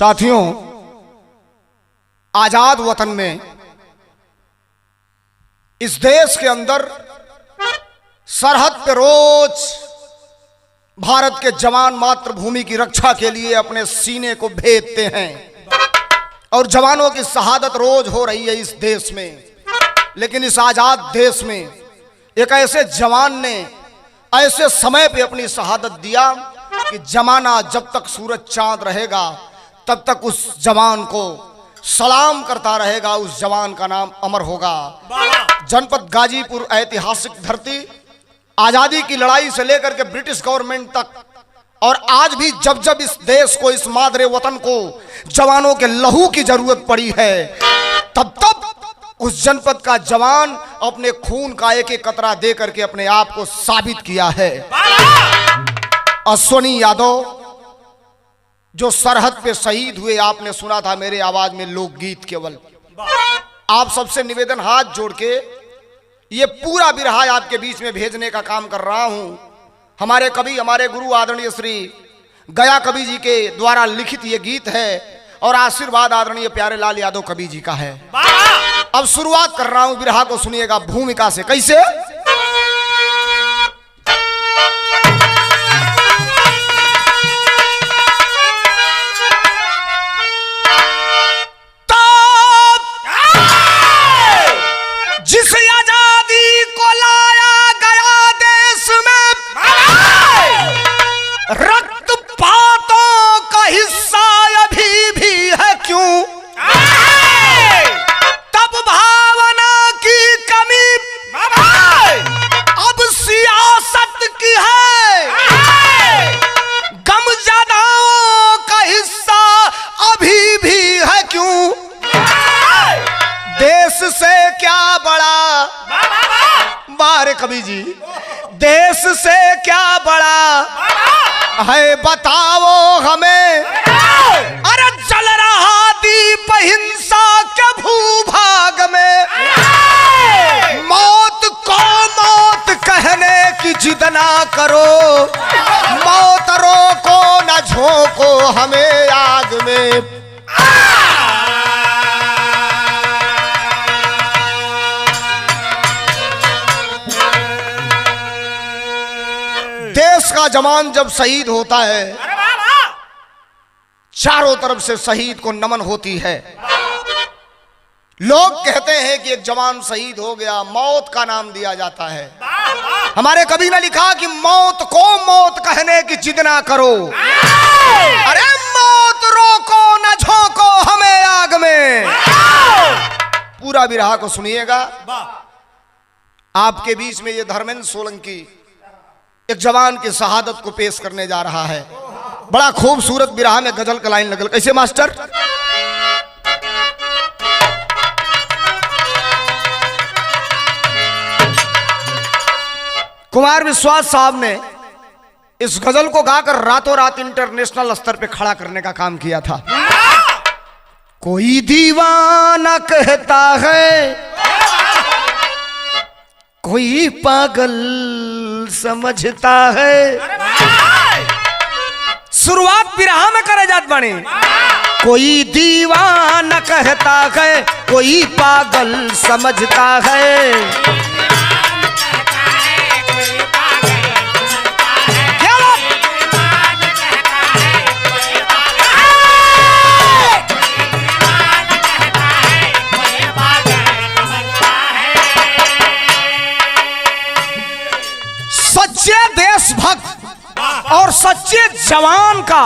साथियों, आजाद वतन में, इस देश के अंदर सरहद पे रोज भारत के जवान मातृभूमि की रक्षा के लिए अपने सीने को भेदते हैं और जवानों की शहादत रोज हो रही है इस देश में। लेकिन इस आजाद देश में एक ऐसे जवान ने ऐसे समय पे अपनी शहादत दिया कि जमाना जब तक सूरज चांद रहेगा तब तक उस जवान को सलाम करता रहेगा। उस जवान का नाम अमर होगा। जनपद गाजीपुर ऐतिहासिक धरती, आजादी की लड़ाई से लेकर के ब्रिटिश गवर्नमेंट तक, और आज भी जब जब इस देश को, इस मादरे वतन को जवानों के लहू की जरूरत पड़ी है, तब तब उस जनपद का जवान अपने खून का एक एक कतरा दे करके अपने आप को साबित किया है। अश्वनी यादव जो सरहद पे शहीद हुए, आपने सुना था मेरे आवाज में लोकगीत केवल। आप सबसे निवेदन हाथ जोड़ के ये पूरा बिरहा आपके बीच में भेजने का काम कर रहा हूं। हमारे कवि, हमारे गुरु आदरणीय श्री गया कवि जी के द्वारा लिखित ये गीत है और आशीर्वाद आदरणीय प्यारे लाल यादव कवि जी का है। अब शुरुआत कर रहा हूं बिरहा को, सुनिएगा भूमिका से। कैसे? जिस आजादी को लाया गया देश में, रक्तपातों का हिस्सा अभी भी है क्यों? तब भावना की कमी अब सियासत की है। गमज़दाओं का हिस्सा अभी भी है क्यों? देश से क्या बड़ा, बारे कवि जी, देश से क्या बड़ा है बताओ हमें। अरे जल रहा दीप हिंसा के भूभाग में, मौत को मौत कहने की जिद ना करो, मौत रोको न झोंको हमें आग में। देश का जवान जब शहीद होता है, चारों तरफ से शहीद को नमन होती है। लोग कहते हैं कि एक जवान शहीद हो गया, मौत का नाम दिया जाता है। हमारे कवि ने लिखा कि मौत को मौत कहने की जिद ना करो, अरे मौत रोको न झोंको हमें आग में। पूरा बिरहा को सुनिएगा। आपके बीच में ये धर्मेंद्र सोलंकी एक जवान की शहादत को पेश करने जा रहा है। बड़ा खूबसूरत बिरहा में गजल का लाइन लगल। कैसे मास्टर? कुमार विश्वास साहब ने इस गजल को गाकर रातों रात इंटरनेशनल स्तर पे खड़ा करने का काम किया था। कोई दीवाना कहता है, कोई पागल समझता है। शुरुआत बिरहा में करे जात बने। कोई दीवाना कहता है, कोई पागल समझता है। सच्चे देशभक्त और सच्चे जवान का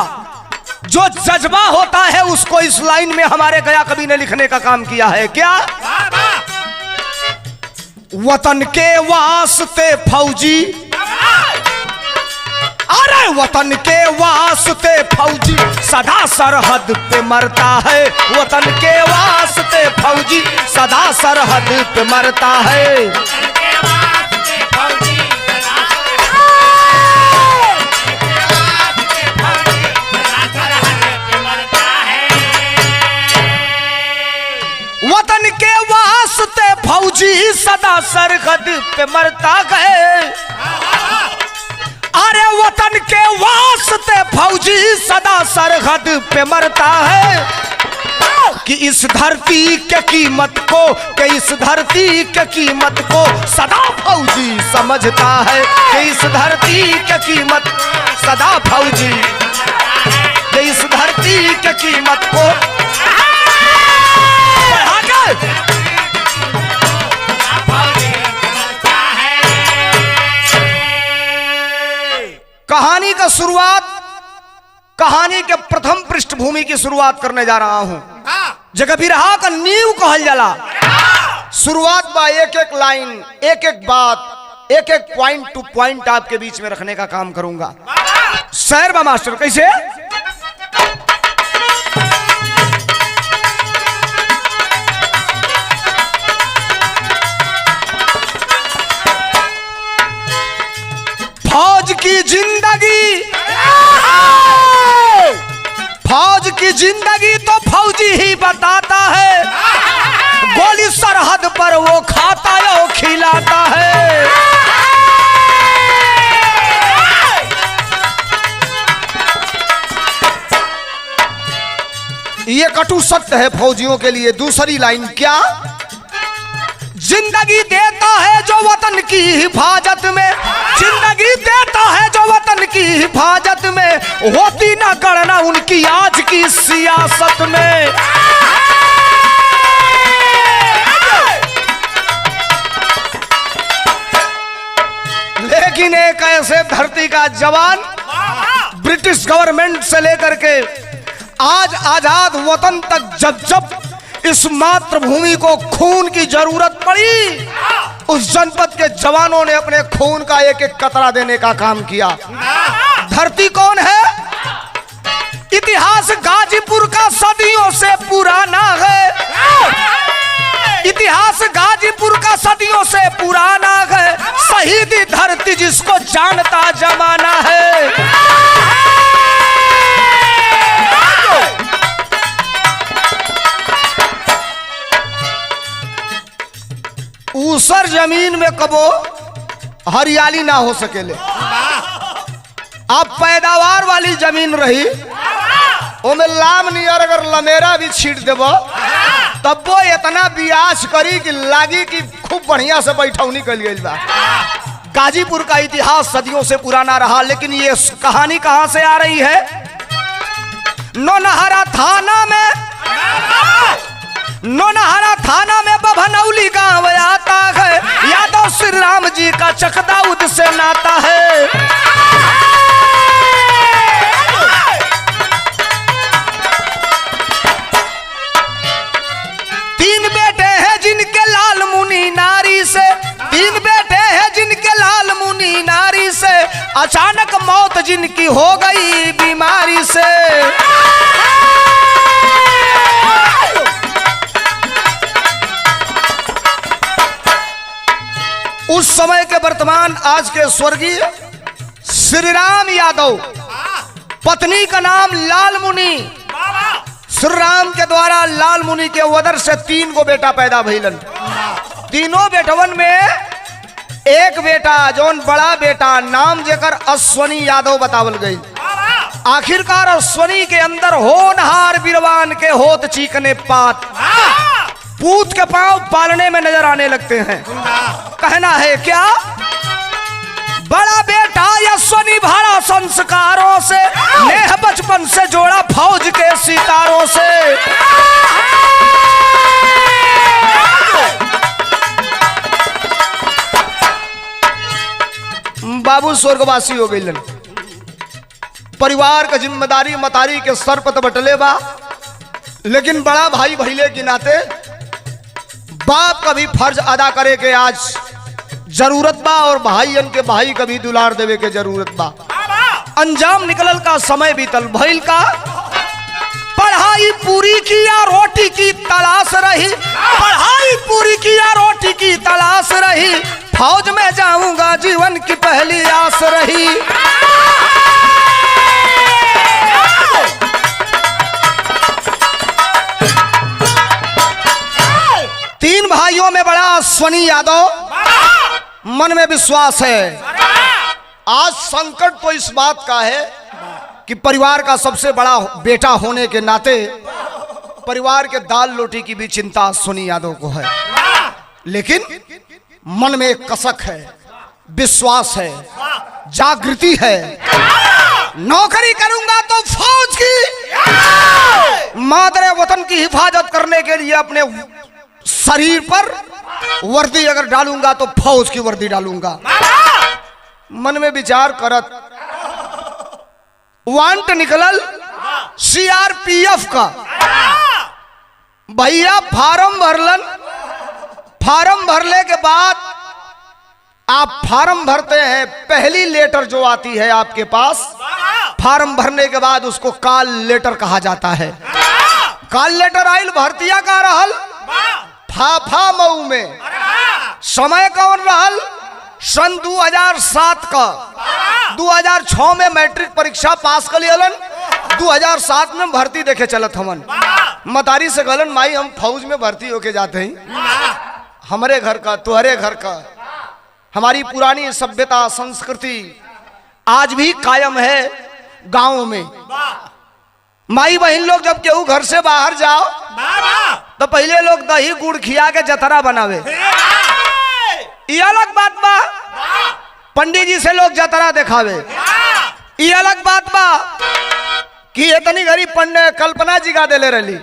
जो जज्बा होता है, उसको इस लाइन में हमारे गया कवि ने लिखने का काम किया है। क्या? वतन के वास्ते फौजी, अरे वतन के वास्ते फौजी सदा सरहद पे मरता है। वतन के वास्ते फौजी सदा सरहद पे मरता है। वतन के वास्ते फौजी सदा सरहद पे मरता गए। अरे वतन के वास्ते फौजी सदा सरहद पे मरता है कि इस धरती के कीमत को, कि इस धरती के कीमत को सदा फौजी समझता है, कि इस धरती के कीमत सदा फौजी, कि इस धरती के कीमत को कहानी का शुरुआत, कहानी के प्रथम पृष्ठभूमि की शुरुआत करने जा रहा हूं। जगह बिरहा का नींव कहल जाला। शुरुआत बा एक एक लाइन, एक एक बात, एक एक पॉइंट टू पॉइंट आपके बीच में रखने का काम करूंगा। शेर बा मास्टर कैसे? फौज की जिंदगी, फौज की जिंदगी तो फौजी ही बताता है, गोली सरहद पर वो खाता है, वो खिलाता है। ये कटु सत्य है फौजियों के लिए। दूसरी लाइन क्या? जिंदगी देता है जो वतन की हिफाजत में, जिंदगी देता है जो वतन की हिफाजत में, होती ना गणना उनकी आज की सियासत में। लेकिन एक ऐसे धरती का जवान ब्रिटिश गवर्नमेंट से लेकर के आज आजाद वतन तक जब जब इस मातृभूमि को खून की जरूरत पड़ी, उस जनपद के जवानों ने अपने खून का एक एक कतरा देने का काम किया। धरती कौन है? इतिहास गाजीपुर का सदियों से पुराना है, इतिहास गाजीपुर का सदियों से पुराना है, शहीदी धरती जिसको जानता जमाना है। ऊसर जमीन में कबो हरियाली ना हो सकेले। अब पैदावार वाली जमीन रही, ओमे लाम नियर अगर लमेरा भी छीट देबो तब वो इतना बियास करी कि लागी कि खूब बढ़िया से बैठौनी कल गई बा। गाजीपुर का इतिहास सदियों से पुराना रहा, लेकिन ये कहानी कहां से आ रही है? नौनहरा थाना में, नौनहरा थाना में बभनौली गांव आता है, यादव श्री राम जी का चकदाउद से नाता है। तीन बेटे हैं जिनके लाल मुनि नारी से, तीन बेटे हैं जिनके लाल मुनि नारी से, अचानक मौत जिनकी हो गई बीमारी से। उस समय के वर्तमान आज के स्वर्गीय श्री राम यादव, पत्नी का नाम लाल मुनि, श्री राम के द्वारा लाल मुनि के उदर से 3 गो बेटा पैदा भइलन। तीनों बेटवन में एक बेटा जौन बड़ा बेटा नाम जेकर अश्वनी यादव बतावल गई। आखिरकार अश्वनी के अंदर होनहार बिरवान के होत चीकने पात, पूत के पांव पालने में नजर आने लगते हैं। कहना है क्या? बड़ा बेटा अश्वनी भरा संस्कारों से, नेह बचपन से जोड़ा फौज के सितारों से। बाबू स्वर्गवासी हो गई। परिवार का जिम्मेदारी मतारी के सर पर बटले बा, लेकिन बड़ा भाई भैले के नाते बाप का भी फर्ज अदा करे के आज जरूरत बा, और भाईयन के भाई का भी दुलार देवे के जरूरत बा। अंजाम निकलल का समय बीतल भइल का, पढ़ाई पूरी किया रोटी की तलाश रही, पढ़ाई पूरी किया रोटी की तलाश रही, फौज में जाऊंगा जीवन की पहली आस रही। तीन भाइयों में बड़ा अश्वनी यादव, मन में विश्वास है आज संकट तो इस बात का है कि परिवार का सबसे बड़ा बेटा होने के नाते परिवार के दाल रोटी की भी चिंता सोनी यादव को है, लेकिन मन में एक कसक है, विश्वास है, जागृति है। नौकरी करूंगा तो फौज की, मादरे वतन की हिफाजत करने के लिए अपने शरीर पर वर्दी अगर डालूंगा तो फौज की वर्दी डालूंगा। मन में विचार करत वांट निकलल सीआरपीएफ का। भैया फार्म भरलन, फार्म भरने के बाद आप फार्म भरते हैं, पहली लेटर जो आती है आपके पास, फार्म भरने के बाद उसको कॉल लेटर कहा जाता है। कॉल लेटर आइल भर्तिया का रहल फाफा मऊ में। समय कौन रहल? सन 2007 का। 2006 में मैट्रिक परीक्षा पास कर लियलन, 2007 में भर्ती देखे चलत हमन। मतारी से गलन माई हम फौज में भर्ती होके जाते हैं, हमारे घर का तुम्हारे घर का, हमारी पुरानी सभ्यता संस्कृति आज भी कायम है गांव में। माई बहन लोग जब केहू घर से बाहर जाओ तो पहले लोग दही गुड़ खिया के जतरा बनावे। ये अलग बात बा, पंडित जी से लोग जतरा दिखावे। ये अलग बात बा कि इतनी गरीब पंडित कल्पना जी का देले रही,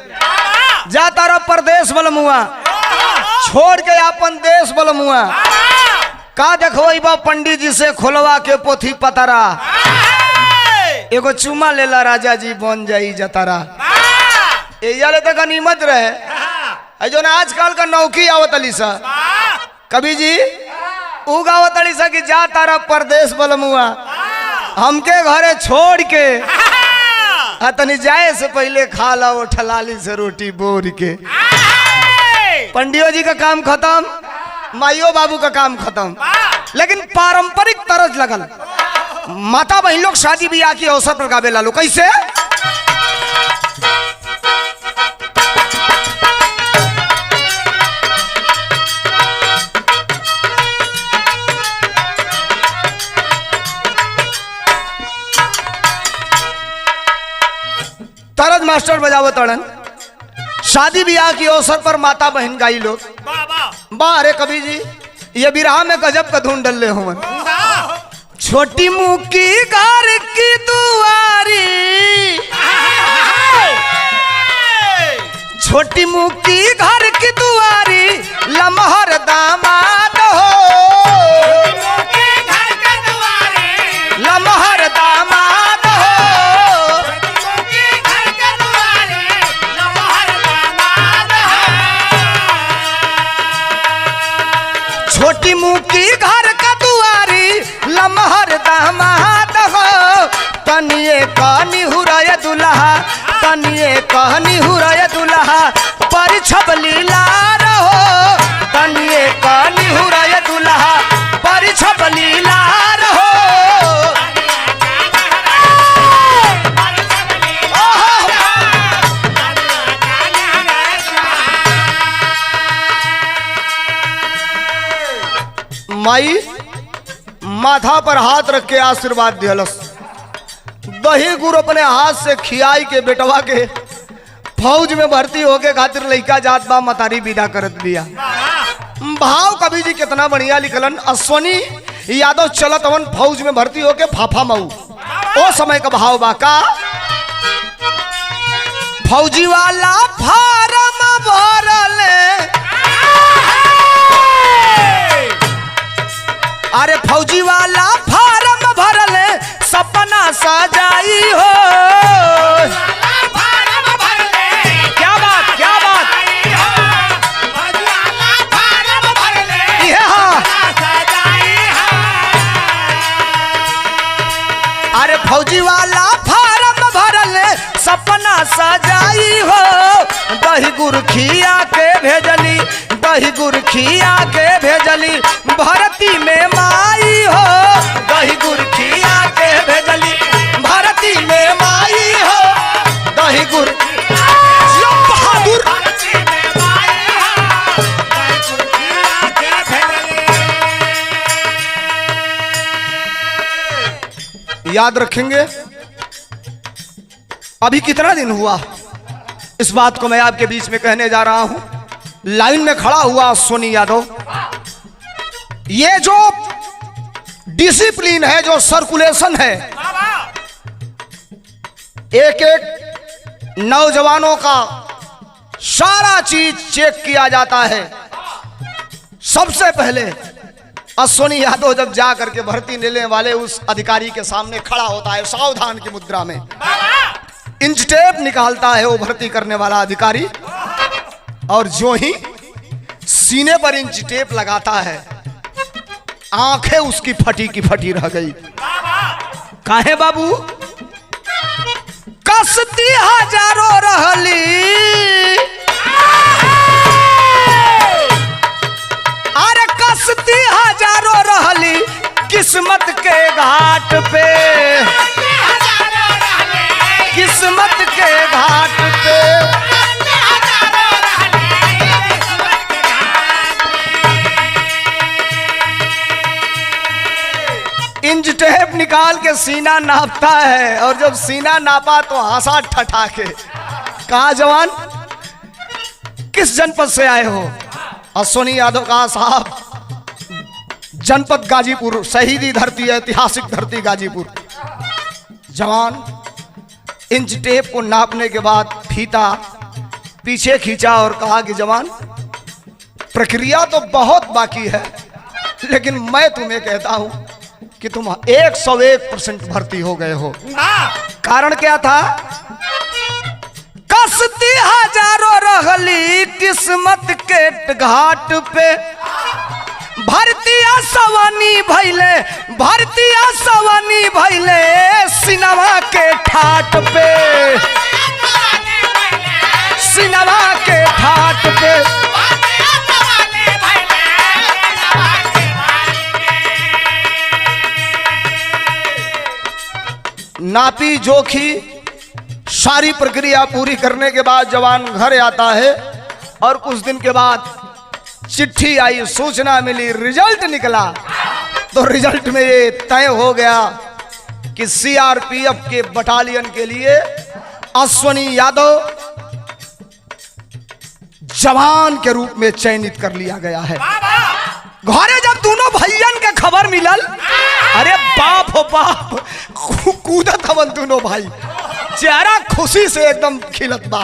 जा तारा परदेश बलमुआ छोड़ के अपन देश बलमुआ का देखो पंडित जी से खोलवा के पोथी पतरा, एगो चुमा लेला राजा जी बन जाई जतारा। ये तो गनीमत रहे जो ना आजकल का नौकी आवत अली सा कभी जी उगावत अली सा कि जा तारा परदेश बलमुआ हमके घरे छोड़ के तनी जाए से पहले खा ला वो ठलाली से रोटी बोर के। पंडियो जी का काम खत्म, माइयो बाबू का काम खत्म, लेकिन पारंपरिक तरज लगल। माता बहन लोग शादी ब्याह के अवसर पर गावे लालो कैसे? तरज मास्टर बजावो तड़न, शादी ब्याह के अवसर पर माता बहन गाई लोग। वाह अरे कवि जी ये बिरहा में गजब का धुन डल हो। छोटी मुकी घर की दुआरी, छोटी मुकी घर की दुआरी लमहर दामाद हो, लमहर दामाद हो। छोटी मुकी घर का दुआरी लमहर दामाद हो, तनिए कहनी हुराय दुल्हा, तनिए कहनी हुराय दुल्हा पर छबली लार हो, तनिए कहनी हुराय दुल्हा पर छबली लार हो। माई माथा पर हाथ रख के आशीर्वाद दिलस, दही गुड़ अपने हाथ से खियाई के बेटवा के फौज में भर्ती होके खातिर लइका जात बा मतारी विदा करत बिया। भाव कवि जी कितना बढ़िया लिखलन। अश्वनी यादव चलत अवन फौज में भर्ती होके फाफा मऊ, ओ समय का भाव बा का? फौजी वाला फार्म भरले, अरे फौजी वाला फार्म भरले सपना सजाई हो। क्या बात क्या बात, अरे फौजी वाला फार्म भरले सपना सजाई हो। दही गुड़ खिया के भेजली, दही गुड़ खिया के भेजली भरती में माई हो, दही गुड़ खिया के भेजली भरती में माई हो। दही गुड़ बहादुर याद रखेंगे। अभी कितना दिन हुआ, इस बात को मैं आपके बीच में कहने जा रहा हूं। लाइन में खड़ा हुआ सोनी यादव, ये जो डिसिप्लिन है, जो सर्कुलेशन है, एक एक नौजवानों का सारा चीज चेक किया जाता है। सबसे पहले अश्वनी यादव जब जा करके भर्ती लेने वाले उस अधिकारी के सामने खड़ा होता है, सावधान की मुद्रा में इंच टेप निकालता है वो भर्ती करने वाला अधिकारी, और जो ही सीने पर इंच टेप लगाता है, आंखें उसकी फटी की फटी रह गई। काहे बाबू? कसती हजारों रहली, अरे कसती हजारों रहली किस्मत के घाट पे, किस्मत के घाट पे। इंच टेप निकाल के सीना नापता है, और जब सीना नापा तो हंसा ठठा के, कहा जवान किस जनपद से आए हो? अश्वनी यादव कहा साहब जनपद गाजीपुर, शहीदी धरती है, ऐतिहासिक धरती गाजीपुर। जवान इंच टेप को नापने के बाद फीता पीछे खींचा और कहा कि जवान प्रक्रिया तो बहुत बाकी है, लेकिन मैं तुम्हें कहता हूं कि तुम 101% भर्ती हो गए हो। कारण क्या था? कसती हजारों रहली किस्मत के घाट पे, भर्तिया सवानी भैले, भर्तिया सवानी भैले सिनेमा के ठाट पे, सिनेमा के ठाट पे। नापी जोखी सारी प्रक्रिया पूरी करने के बाद जवान घर आता है, और कुछ दिन के बाद चिट्ठी आई, सूचना मिली, रिजल्ट निकला। तो रिजल्ट में ये तय हो गया कि सीआरपीएफ के बटालियन के लिए अश्वनी यादव जवान के रूप में चयनित कर लिया गया है। घरे जब दोनों भैयन के खबर मिलल, अरे बाप हो बाप, कूदत हवन दोनों भाई, चेहरा खुशी से एकदम खिलत बा।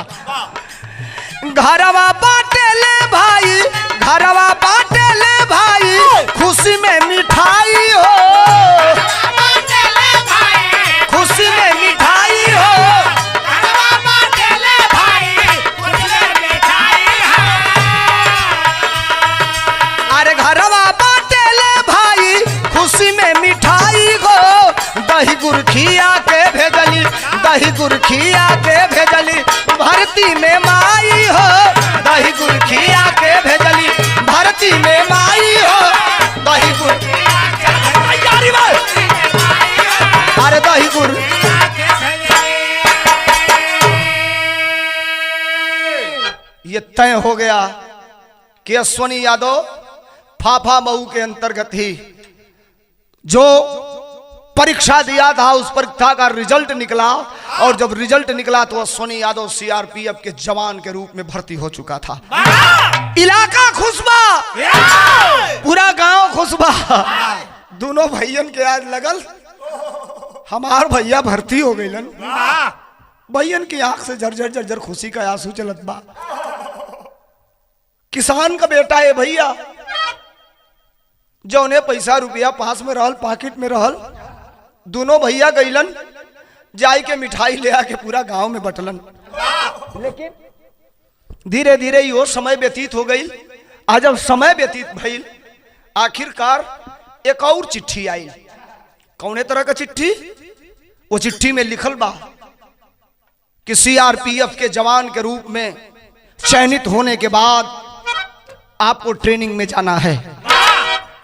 घरवा बाटे ले भाई, घरवा बाटे ले भाई, खुशी में मिठाई हो, खुशी में मिठाई हो। अरे घरवा बाटे ले भाई, खुशी में मिठाई हो। दही गुड़ खिया के भेजली, दही गुड़ खिया के भेजली भर्ती में माई हो, दही गुड़ खिया के भेजली भर्ती में माई हो। दही गुड़, अरे दही गुड़। ये तय हो गया कि अश्वनी यादव फाफा मऊ के अंतर्गत ही जो परीक्षा दिया था, उस परीक्षा का रिजल्ट निकला, और जब रिजल्ट निकला तो अश्वनी यादव सीआरपीएफ के जवान के रूप में भर्ती हो चुका था। इलाका खुशबा, पूरा गांव खुशबा। दोनों भैयन के आज लगल हमार भैया भर्ती हो गई। भैयन की आंख से झरझर झरझर खुशी का आंसू चलत बा। किसान का बेटा है भैया, जो उन्हें पैसा रुपया पास में रहल, पॉकेट में रहल, दोनों भैया गईलन, जाई के मिठाई ले आके पूरा गांव में बटलन। लेकिन धीरे धीरे यो समय व्यतीत हो गई। आज जब समय व्यतीत भइल, आखिरकार एक और चिट्ठी आई। कौने तरह का चिट्ठी? वो चिट्ठी में लिखल बा कि सीआरपीएफ के जवान के रूप में चयनित होने के बाद आपको ट्रेनिंग में जाना है।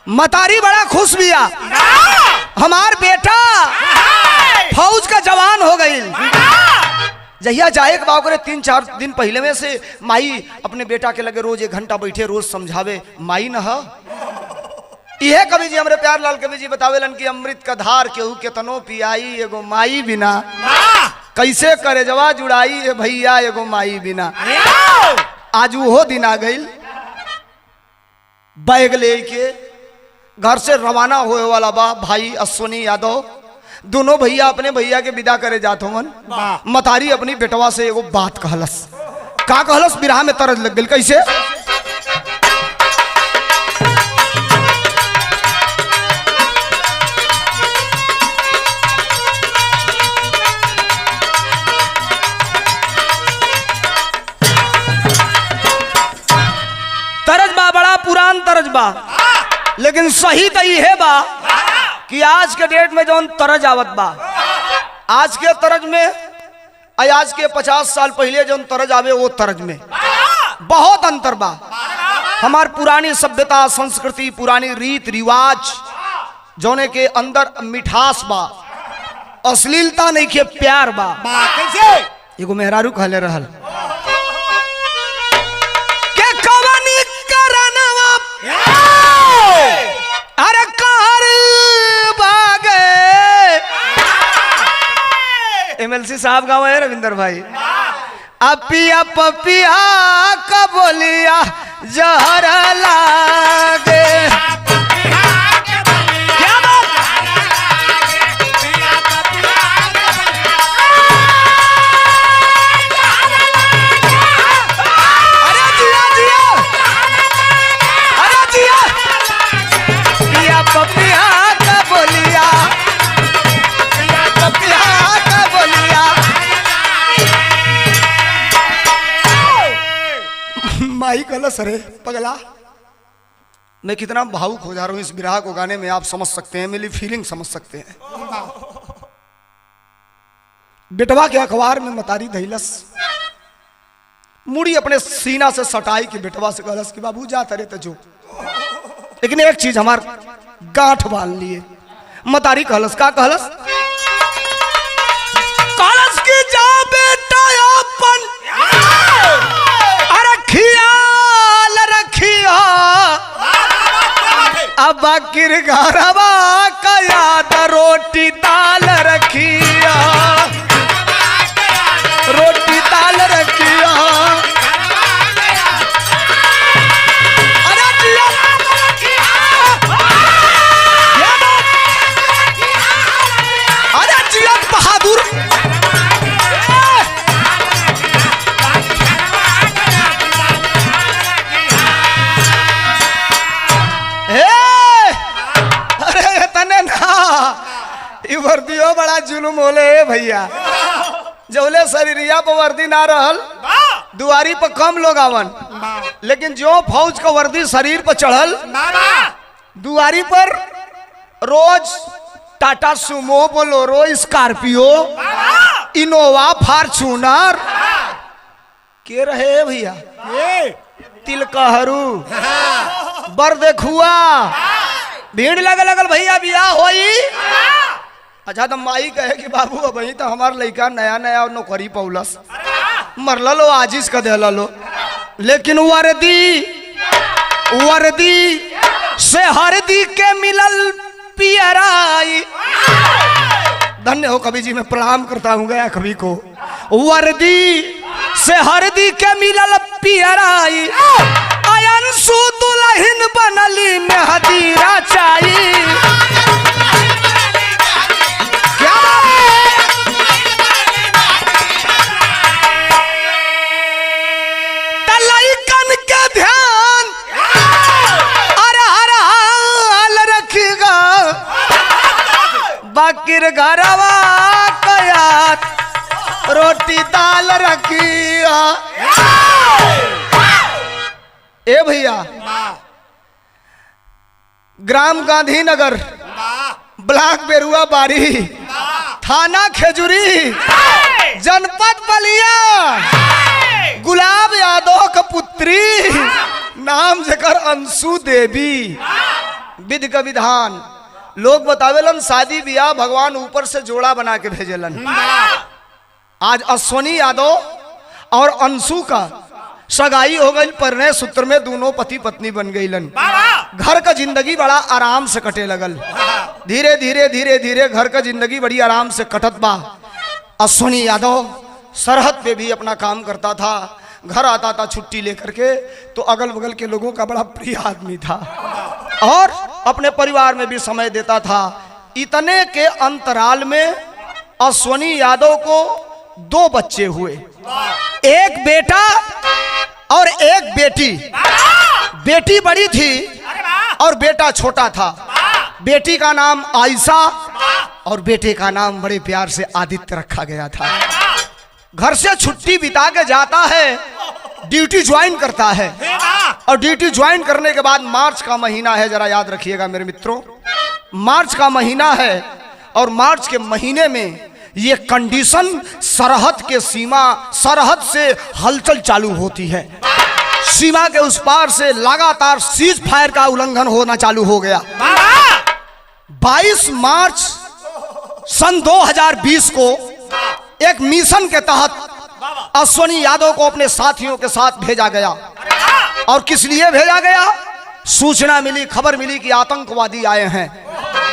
मतारी बड़ा खुश बिया, हमार बेटा फौज का जवान हो गई। जहिया जाए के बाबू 3-4 दिन पहले में से माई अपने बेटा के लगे रोज 1 घंटा बैठे, रोज समझावे। माई न यह कवि जी हमरे प्यार लाल कवि जी बतावेलन कि अमृत का धार केहू केतनो पियाई एगो माई बिना कैसे करे जवा जुड़ाई ए भैया एगो माई बिना। आज वो दिन आ गई बैग लेके घर से रवाना होए वाला बा भाई अश्वनी यादव। दोनों भैया अपने भैया के विदा करे जात होवन। मतारी अपनी बेटवा से एगो बात कहलस। का कहलस? बिरहा में तरज लग गई। कैसे? तरज बा बड़ा पुरान तरज बा, लेकिन सही तो ये बा कि आज के डेट में जो तरज आवत बा, आज के तरज में आज के 50 साल पहले जो तरज आवे वो तरज में बहुत अंतर बा। हमार पुरानी सभ्यता संस्कृति पुरानी रीत रिवाज जोने के अंदर मिठास बा, अश्लीलता नहीं के प्यार बा। कैसे? एगो मेहरारू कहले रहल के कवनी करनवा अरे कार बागे। एमएलसी साहब गाँव है रविंदर भाई। अपिया पपिया कबोलिया जहर लागे। क्या बात? अरे जिया जिया, अरे जिया। पिया पपिया कबोलिया, पिया पपिया कबोलिया। माई कलस रे पगला। मैं कितना भावुक हो जा रहा हूं इस बिरहा को गाने में, आप समझ सकते हैं, मेरी फीलिंग समझ सकते हैं। बेटवा के अखबार में मतारी धैलस, मुड़ी अपने सीना से सटाई कि बेटवा से कहलस कि बाबू जा तरे तो जो, लेकिन एक चीज हमार गांठ बांध लिए। मतारी कहलस, का कहलस? कहलस कि जा बेटा अपन ख्याल रखिया, अब किरघरवा का याद रोटी दाल रखिया, रोटी दाल रखिया। अरे जिया, अरे जिया बहादुर। वर्दियो बड़ा जुलुम होले भैया। जौले शरीरिया पर वर्दी ना रहल, दुआरी पर कम लोग आवन, लेकिन जो फौज का वर्दी शरीर पर चढ़ल, दुआरी पर रोज Tata Sumo, Bolero, Scorpio, Innova, Fortuner के रहे भैया। तिलकहरू बर देखुआ भीड़ लगल लगल भैया बियाह होई। अच्छा तो माई कहे कि बाबू अब तो हमार लड़का नया नया नौकरी पौलस, मरला लो आजिश का देला लो, लेकिन वर्दी वर्दी से हरदी के मिलल पियराई। धन्य हो कवि जी, मैं प्रणाम करता हूँ गया कवि को। वर्दी से हरदी के मिलल पियराई, अयंसु दुल्हन बनली मेहदी रचाई। बाकिर घरवा कयात रोटी दाल रखिया। ए भैया, ग्राम गांधीनगर, ब्लॉक बेरुआ बारी, थाना खेजुरी, जनपद बलिया, गुलाब यादव का पुत्री, नाम जेकर अंशु देवी। विधि का विधान लोग बतावेलन, शादी ब्याह भगवान ऊपर से जोड़ा बना के भेजेलन। आज अश्वनी यादव और अंशु का सगाई हो गई, परिणय सूत्र में दोनों पति पत्नी बन गईलन। घर का जिंदगी बड़ा आराम से कटे लगल। धीरे धीरे धीरे धीरे घर का जिंदगी बड़ी आराम से कटत बा। अश्वनी यादव सरहद पे भी अपना काम करता था, घर आता था छुट्टी लेकर के, तो अगल बगल के लोगों का बड़ा प्रिय आदमी था और अपने परिवार में भी समय देता था। इतने के अंतराल में अश्वनी यादव को 2 बच्चे हुए, एक बेटा और एक बेटी। बेटी बड़ी थी और बेटा छोटा था। बेटी का नाम आयशा और बेटे का नाम बड़े प्यार से आदित्य रखा गया था। घर से छुट्टी बिता के जाता है, ड्यूटी ज्वाइन करता है और ड्यूटी ज्वाइन करने के बाद मार्च का महीना है, जरा याद रखिएगा मेरे मित्रों, मार्च का महीना है और मार्च के महीने में ये कंडीशन सरहद के सीमा, सरहद से हलचल चालू होती है। सीमा के उस पार से लगातार सीज फायर का उल्लंघन होना चालू हो गया। 22 मार्च सन 2020 को एक मिशन के तहत अश्वनी यादव को अपने साथियों के साथ भेजा गया। और किस लिए भेजा गया? सूचना मिली, खबर मिली कि आतंकवादी आए हैं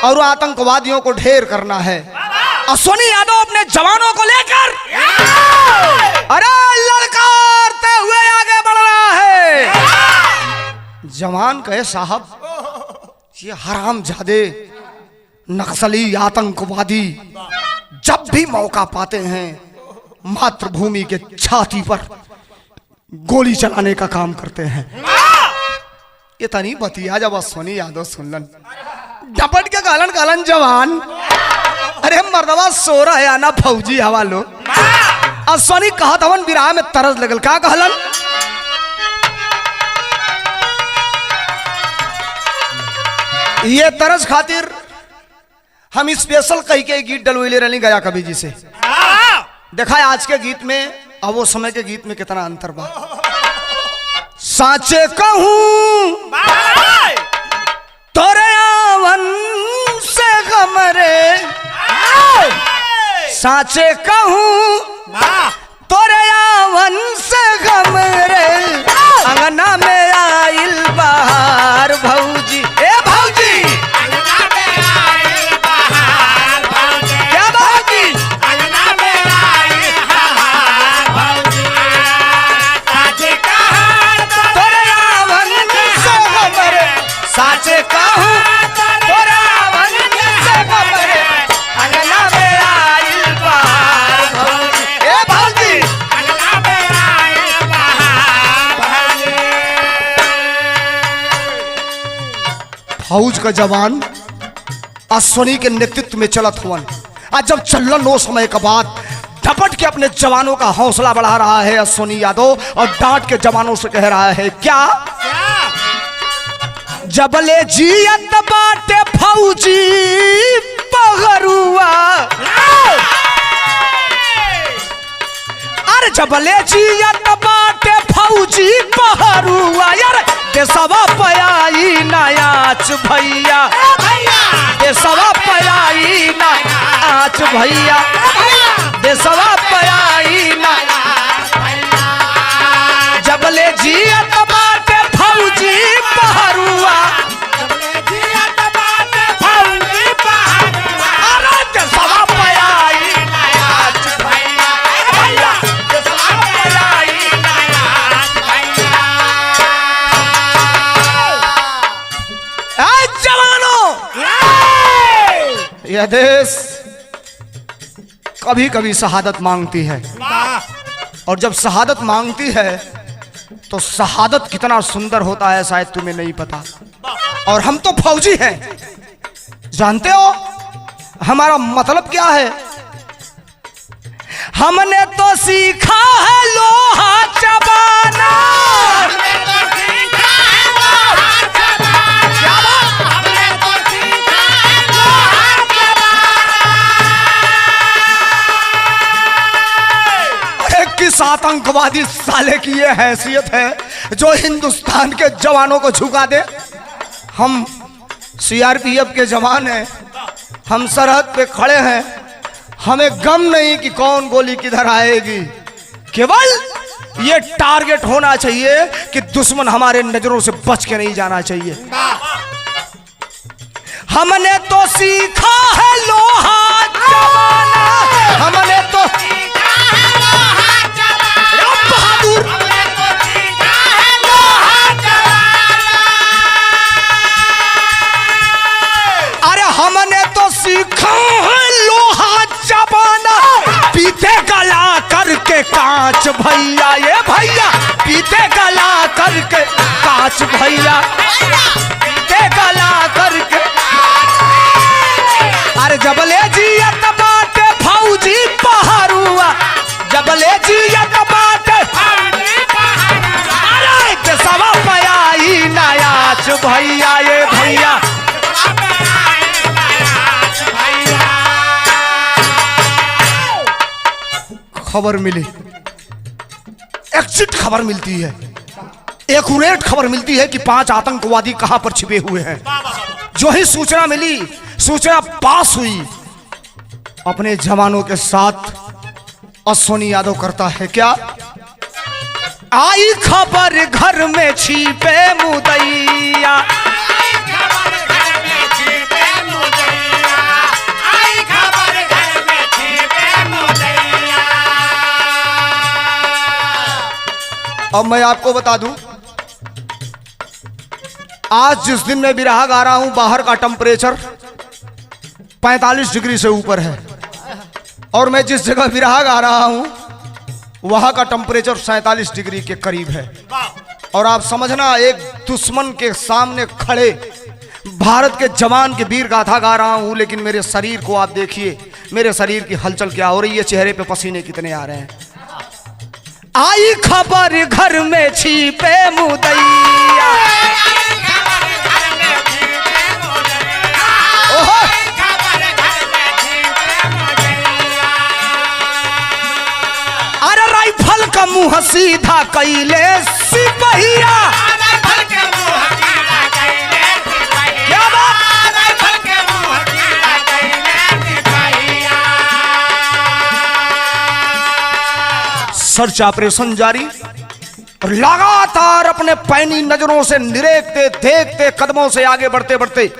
और आतंकवादियों को ढेर करना है। अश्वनी यादव अपने जवानों को लेकर अरे ललकारते हुए आगे बढ़ रहा है। जवान कहे साहब ये हरामजादे नक्सली आतंकवादी जब भी मौका पाते हैं मातृभूमि के छाती पर गोली चलाने का काम करते हैं। इतनी बतिया जब अश्वनी यादव सुनलन, झपट के गालन गालन जवान, अरे मर्दवा सो रहा है आना फौजी हवा लो। अश्वनी कहत हवन विराह में तरस लगल, का कहलन? ये तरस खातिर हम स्पेशल कही के गीत डलवैले रही गया कवि जी से। देखा है आज के गीत में और वो समय के गीत में कितना अंतर बा। साचे कहूं तोरे आवन से गमरे, साचे कहूं तोरे आवन से गमरे, अंगना में आइल बहार भौजी, ए भौजी अंगना में आइल बहार भौजी, क्या भौजी अंगना में आइल बहार भौजी, साचे कहूं तोरे आवन से गमरे, साचे कहूं तोरे आवन से गमरे, अंगना में आइल बहार भौजी, ए भौजी अंगना में आइल बहार भौजी। फौज का जवान अश्वनी के नेतृत्व में चलत हुवन। आज जब चलन नो समय के बाद झपट के अपने जवानों का हौसला बढ़ा रहा है अश्वनी यादव और डांट के जवानों से कह रहा है क्या? जबले जियत बाटे फौजी पगरुआ, अरे जबले जियत बाटे फौजी पगरुआ, यार देशवा पयाई नाच भैया, देशवा पयाई नाच भैया, देशवा पयाई नाच, जबले जियत बाटे फौजी पहरुआ, अरे देशवा पयाई नाच भैया, देशवा पयाई नाच भैया। जवानों, यह देश कभी कभी शहादत मांगती है और जब शहादत मांगती है तो शहादत कितना सुंदर होता है शायद तुम्हें नहीं पता। और हम तो फौजी हैं, जानते हो हमारा मतलब क्या है? हमने तो सीखा है लोहा चबाना, किस आतंकवादी साले की ये हैसियत है जो हिंदुस्तान के जवानों को झुका दे? हम सीआरपीएफ के जवान हैं, हम सरहद पे खड़े हैं, हमें गम नहीं कि कौन गोली किधर आएगी, केवल ये टारगेट होना चाहिए कि दुश्मन हमारे नजरों से बच के नहीं जाना चाहिए। हमने तो सीखा है लोहा जमाना, हमने तो सीखा है लोहा जमाना, बहादुर हमने तो सीखा है लोहा जमाना। अरे हमने तो सीखा है लोहा जमाना, पीते गला करके कांच भैया, ये भैया पीते गला करके कांच भैया, पीते गला करके। अरे जबले जियत बाटे फौजी पहरुआ, जबले जियत बाटे फौजी पहरुआ, अरे के सवा पयाई नयाच भैया, ये भैया खबर मिली, एग्जिट खबर मिलती है, एक्यूरेट खबर मिलती है कि 5 आतंकवादी कहां पर छिपे हुए हैं। जो ही सूचना मिली, सूचना पास हुई, अपने जवानों के साथ अश्वनी यादव करता है क्या, आई खबर घर में छिपे मुदैया, अब मैं आपको बता दूं, आज जिस दिन मैं बिरहा गा रहा हूं, बाहर का टेम्परेचर 45 डिग्री से ऊपर है, और मैं जिस जगह बिरहा गा रहा हूं वहां का टेम्परेचर 47 डिग्री के करीब है। और आप समझना, एक दुश्मन के सामने खड़े भारत के जवान की वीर गाथा गा रहा हूं, लेकिन मेरे शरीर को आप देखिए, मेरे शरीर की हलचल क्या हो रही है, चेहरे पे पसीने कितने आ रहे हैं। आई खबर घर में छिपे मुदैया, अरे राइफल का मुंह सीधा कैले सिपहिया, क्या बात, सर्च ऑपरेशन जारी, और लगातार अपने पैनी नजरों से निरेखते देखते कदमों से आगे बढ़ते बढ़ते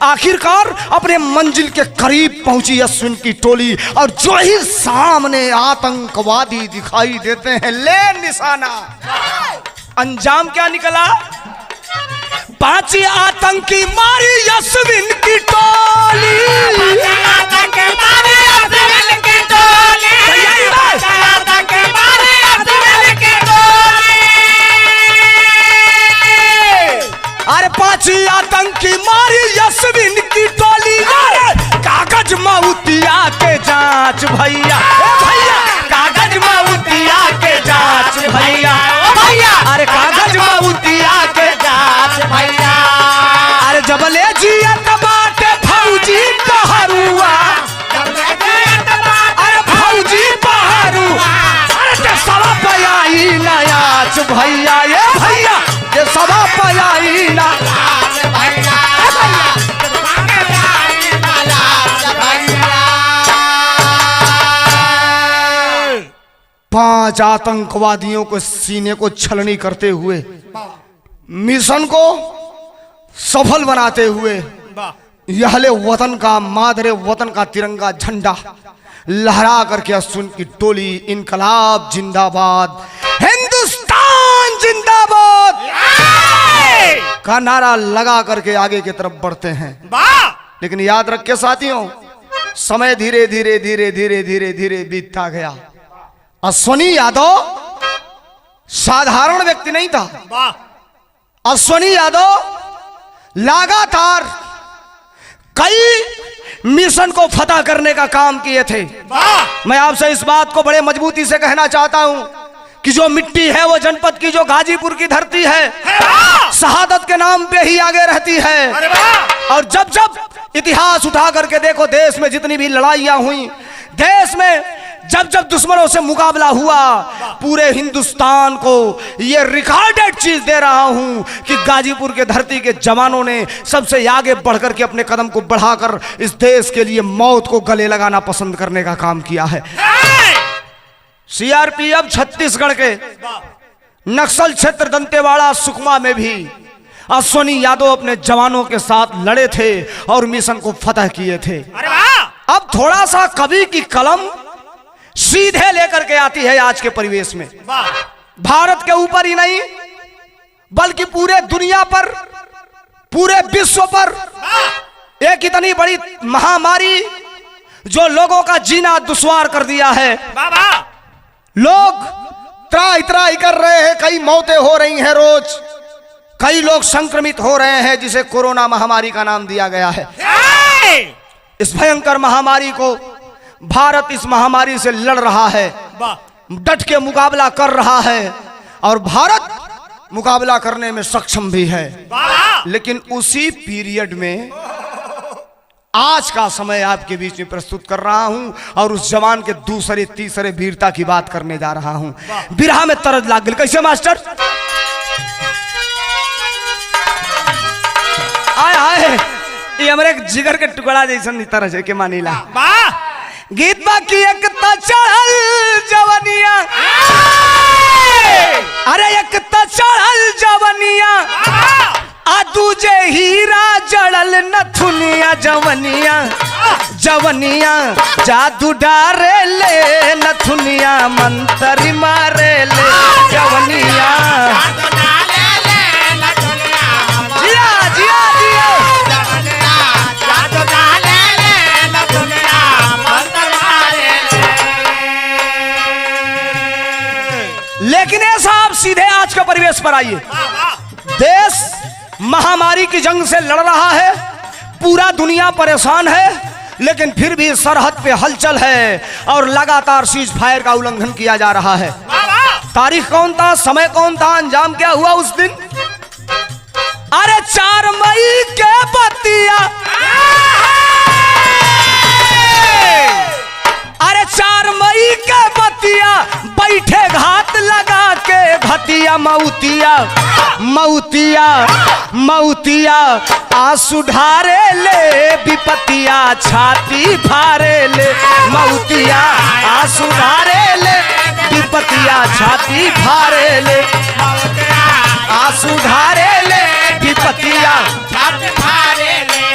आखिरकार अपने मंजिल के करीब पहुंची अश्विन की टोली। और जो ही सामने आतंकवादी दिखाई देते हैं, ले निशाना, अंजाम क्या निकला, 5 आतंकी मारी अश्विन की टोली, अरे 5 आतंकी मारी अश्विन की टोली, कागज मऊतिया के जांच भैया, भैया कागज मऊतिया के जांच भैया, भैया अरे कागज मऊतिया के जांच भैया, अरे जबले जियत बाटे फौजी पहरुआ, अरे फौजी पहरुआ, अरे सवा पयाई नयाच भैया, ये भैया ये सवा पयाई ना, 5 आतंकवादियों को सीने को छलनी करते हुए, मिशन को सफल बनाते हुए, यहले वतन का, मादरे वतन का तिरंगा झंडा लहरा करके अश्विन की टोली इनकलाब जिंदाबाद, हिंदुस्तान जिंदाबाद का नारा लगा करके आगे की तरफ बढ़ते हैं। लेकिन याद रख के साथियों, समय धीरे धीरे धीरे धीरे धीरे धीरे बीतता गया। अश्वनी यादव साधारण व्यक्ति नहीं था। अश्वनी यादव लगातार कई मिशन को फतह करने का काम किए थे। मैं आपसे इस बात को बड़े मजबूती से कहना चाहता हूं कि जो मिट्टी है वो जनपद की, जो गाजीपुर की धरती है, शहादत के नाम पे ही आगे रहती है। और जब जब इतिहास उठा करके देखो, देश में जितनी भी लड़ाइयां हुई, देश में जब जब दुश्मनों से मुकाबला हुआ, पूरे हिंदुस्तान को यह रिकॉर्डेड चीज दे रहा हूं कि गाजीपुर के धरती के जवानों ने सबसे आगे बढ़कर के अपने कदम को बढ़ाकर इस देश के लिए मौत को गले लगाना पसंद करने का काम किया है। सीआरपीएफ छत्तीसगढ़ के नक्सल क्षेत्र दंतेवाड़ा सुकमा में भी अश्वनी यादव अपने जवानों के साथ लड़े थे और मिशन को फतह किए थे। अब थोड़ा सा कवि की कलम सीधे लेकर के आती है आज के परिवेश में। भारत के ऊपर ही नहीं बल्कि पूरे दुनिया पर, पूरे विश्व पर एक इतनी बड़ी महामारी जो लोगों का जीना दुश्वार कर दिया है। लोग त्राही त्राही कर रहे हैं, कई मौतें हो रही हैं रोज, कई लोग संक्रमित हो रहे हैं जिसे कोरोना महामारी का नाम दिया गया है। इस भयंकर महामारी को भारत इस महामारी से लड़ रहा है, डट के मुकाबला कर रहा है और भारत मुकाबला करने में सक्षम भी है। लेकिन उसी पीरियड में आज का समय आपके बीच में प्रस्तुत कर रहा हूं और उस जवान के दूसरे तीसरे वीरता की बात करने जा रहा हूं। बिरहा में तरज लाग गई। कैसे मास्टर? आए आए ये हमारे जिगर के टुकड़ा जैसा तरह है के मानीला गीत बाकी एक तो चढ़ल जवनिया, अरे एक तो चढ़ल जवनिया आ दूजे हीरा जड़ल नथुनिया। जवनिया जवनिया जादू डारे ले नथुनिया, मंतरी मारे ले जवनिया। जिया जिया जिया लेकिन ये साहब सीधे आज के परिवेश पर आइए। देश महामारी की जंग से लड़ रहा है, पूरा दुनिया परेशान है, लेकिन फिर भी सरहद पे हलचल है और लगातार सीज फायर का उल्लंघन किया जा रहा है। तारीख कौन था, समय कौन था, अंजाम क्या हुआ उस दिन? अरे 4 मई के बतिया, अरे 4 मई के बतिया बैठे घात लगा के भतिया मऊतिया मऊतिया मऊतिया आंसू ढारे ले विपतिया छाती फारे ले मऊतिया आंसू ढारे ले विपतिया छाती फारे ले आंसू ढारे ले विपतिया छाती फारे ले।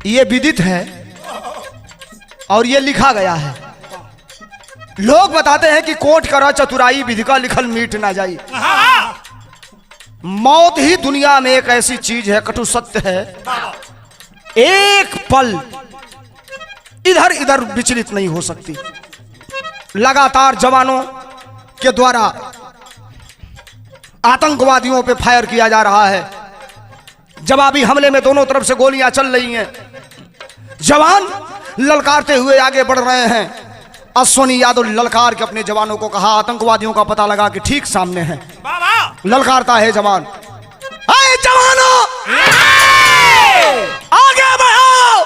ये विदित है और ये लिखा गया है। लोग बताते हैं कि कोट करा चतुराई विधि का लिखल मीट ना जाई। मौत ही दुनिया में एक ऐसी चीज है, कटु सत्य है, एक पल इधर इधर विचलित नहीं हो सकती। लगातार जवानों के द्वारा आतंकवादियों पे फायर किया जा रहा है। जवाबी हमले में दोनों तरफ से गोलियां चल रही हैं। जवान ललकारते हुए आगे बढ़ रहे हैं। अश्वनी यादव ललकार के अपने जवानों को कहा, आतंकवादियों का पता लगा कि ठीक सामने है। ललकारता है जवान, अरे जवानों आगे बढ़ो,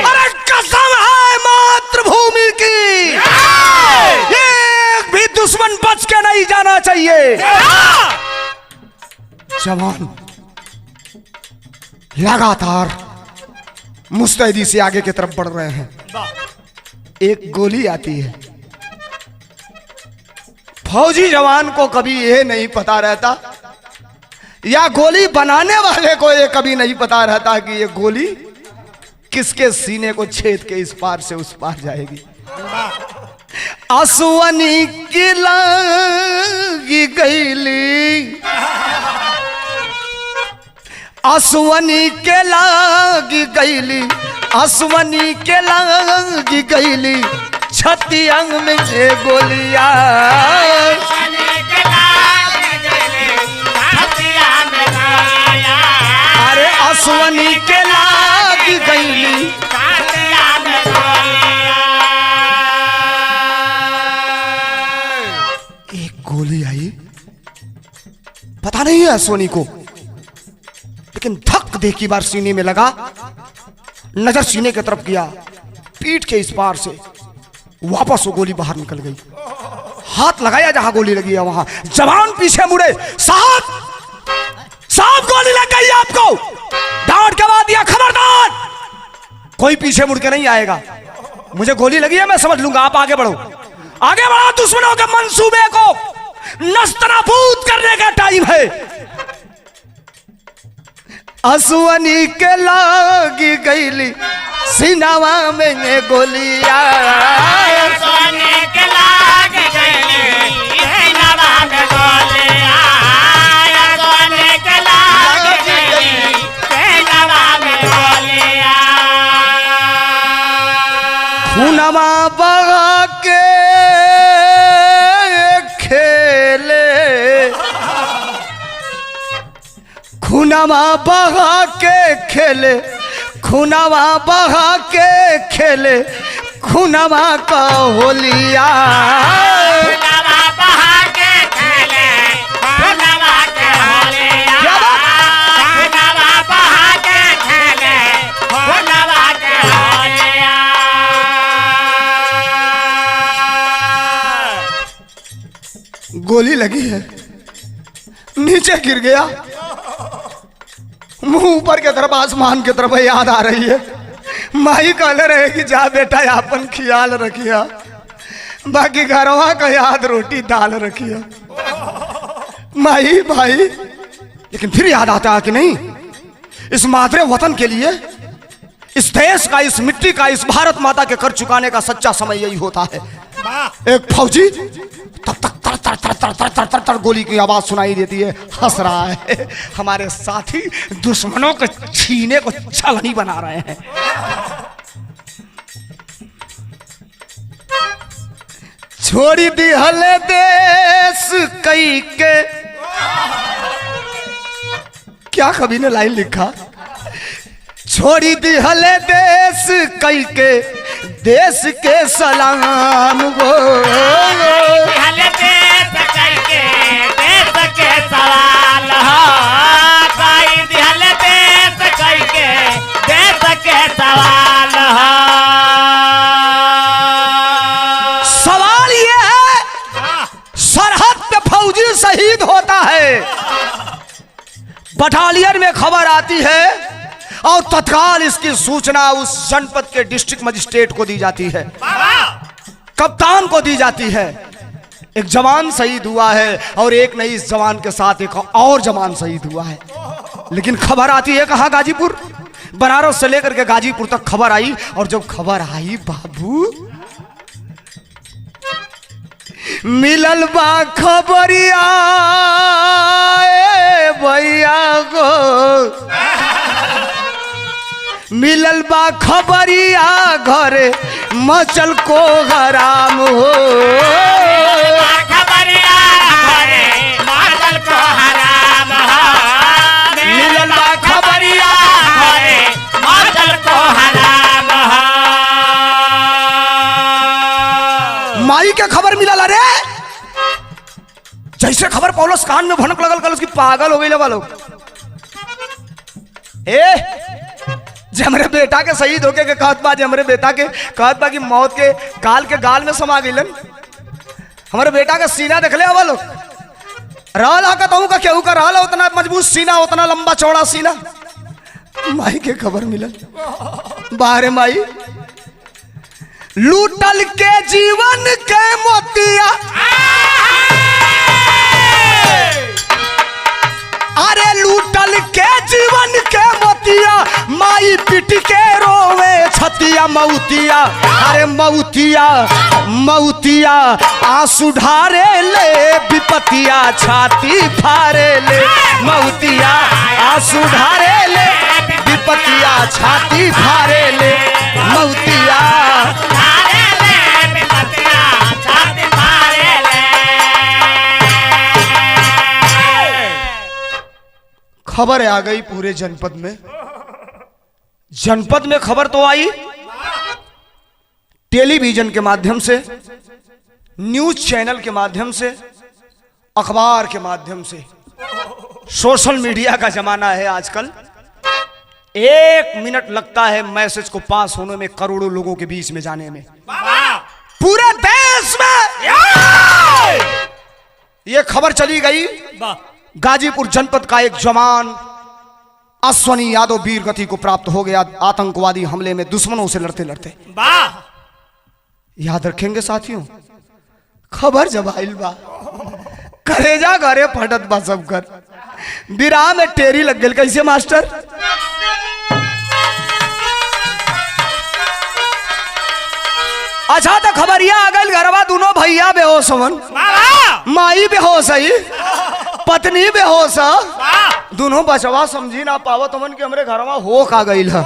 अरे कसम है मातृभूमि की, एक भी दुश्मन बच के नहीं जाना चाहिए। जवान लगातार मुस्तैदी से आगे की तरफ बढ़ रहे हैं। एक गोली आती है। फौजी जवान को कभी यह नहीं पता रहता, या गोली बनाने वाले को यह कभी नहीं पता रहता कि यह गोली किसके सीने को छेद के इस पार से उस पार जाएगी। अश्वनी की लगी गईली, अश्वनी के लागी गईली, अश्वनी के लागी गईली, छती अंग में गोलिया। अरे अश्वनी के लागी गईली, एक गोली आई, पता नहीं है अश्वनी को, लेकिन धक दे की बार सीने में लगा। नजर सीने की तरफ किया, पीठ के इस पार से वापस वो गोली बाहर निकल गई। हाथ लगाया जहां गोली लगी है वहां। जवान पीछे मुड़े, साहब साहब गोली लग गई आपको। डांट के बाद दिया, खबरदार कोई पीछे मुड़ के नहीं आएगा। मुझे गोली लगी है, मैं समझ लूंगा, आप आगे बढ़ो। आगे बढ़ो, दुश्मनों के मंसूबे को नस्तनाबूद करने का टाइम है। असुअनी के लागी गईली सिनावा में गोलिया, असुअनी के लागी गईली सिनावा में गोलिया, असुअनी के लागी गईली सिनावा में गोलिया। खूनवा बहा के खेले, खूनवा बहा के खेले, खूनवा बहा के खेले, खूनवा का होलिया, खूनवा बहा के खेले, खूनवा के होलिया, खूनवा बहा के खेले, खूनवा के होलिया। गोली लगी है, नीचे गिर गया, मुंह ऊपर की तरफ, आसमान की तरफ याद आ रही है। माई कहले रहे कि जा बेटा अपन ख्याल रखिया, बाकी घरवा का याद रोटी दाल रखिया। माई भाई, लेकिन फिर याद आता है कि नहीं, इस मादरे वतन के लिए, इस देश का, इस मिट्टी का, इस भारत माता के कर चुकाने का सच्चा समय यही होता है। एक फौजी तब तक तर तर तर तर तर तर तर तर गोली की आवाज सुनाई देती है, हंस रहा है। हमारे साथी दुश्मनों को छीने को छलनी बना रहे हैं। छोड़ी दी हले देश कई के, क्या कवि ने लाइन लिखा, छोड़ी दी हले देश कई के, देश के सलाम गो, हले देश कई के, देश के सवाल हो, कई हले देश कई के, देश के सवाल हो। सवाल ये है, सरहद पे फौजी शहीद होता है, बटालियन में खबर आती है और तत्काल इसकी सूचना उस जनपद के डिस्ट्रिक्ट मजिस्ट्रेट को दी जाती है, कप्तान को दी जाती है। एक जवान शहीद हुआ है और एक नहीं, इस जवान के साथ एक और जवान शहीद हुआ है। लेकिन खबर आती है कहाँ, गाजीपुर, बनारस से लेकर के गाजीपुर तक खबर आई। और जब खबर आई बाबू, मिलल बा खबरिया भैया गो, मिलल बा खबरिया घरे मचल को हराम हो, खबरिया घरे मचल को हराम हो, मिलल बा खबरिया घरे मचल को हराम हो। माई के खबर मिलल, अरे जैसे खबर पौलुस कान में भनक लगल, कल उसकी पागल हो गई वालों। जे हमरे बेटा के शहीद होके के कहत बा, जे हमरे बेटा के कहत बा कि मौत के गाल में समा गइलन। हमारे बेटा का सीना देख ले हवा लोग, रहल कहूँ का केहू का रहल, उतना मजबूत सीना, उतना लंबा चौड़ा सीना। माई के खबर मिलल, बाहरे माई लूटल के जीवन के मोतिया, अरे लूटल के जीवन के मोतिया, माई पिट के रोवे छतिया मऊतिया, अरे मऊतिया मऊतिया आंसू ढारे ले, विपतिया छाती फारे ले, मऊतिया आंसू ढारे ले, विपतिया छाती फारे ले, मऊतिया खबर आ गई पूरे जनपद में। जनपद में खबर तो आई टेलीविजन के माध्यम से, न्यूज चैनल के माध्यम से, अखबार के माध्यम से। सोशल मीडिया का जमाना है आजकल। 1 मिनट लगता है मैसेज को पास होने में, करोड़ों लोगों के बीच में जाने में। पूरे देश में यह खबर चली गई, गाजीपुर जनपद का एक जवान अश्वनी यादव वीर गति को प्राप्त हो गया आतंकवादी हमले में दुश्मनों से लड़ते लड़ते। वाह याद रखेंगे साथियों, खबर जब आइल बा करेजा घरे फटत बा सब कर, विराह में टेरी लग गई। कैसे मास्टर? अच्छा तो खबरिया आ गई घरवा, दोनों भैया बेहोश हवन, माई बेहोश है, पत्नी बेहोश है, दोनों बचवा समझी ना पावत हवन कि हमरे घरवा हो का गई है।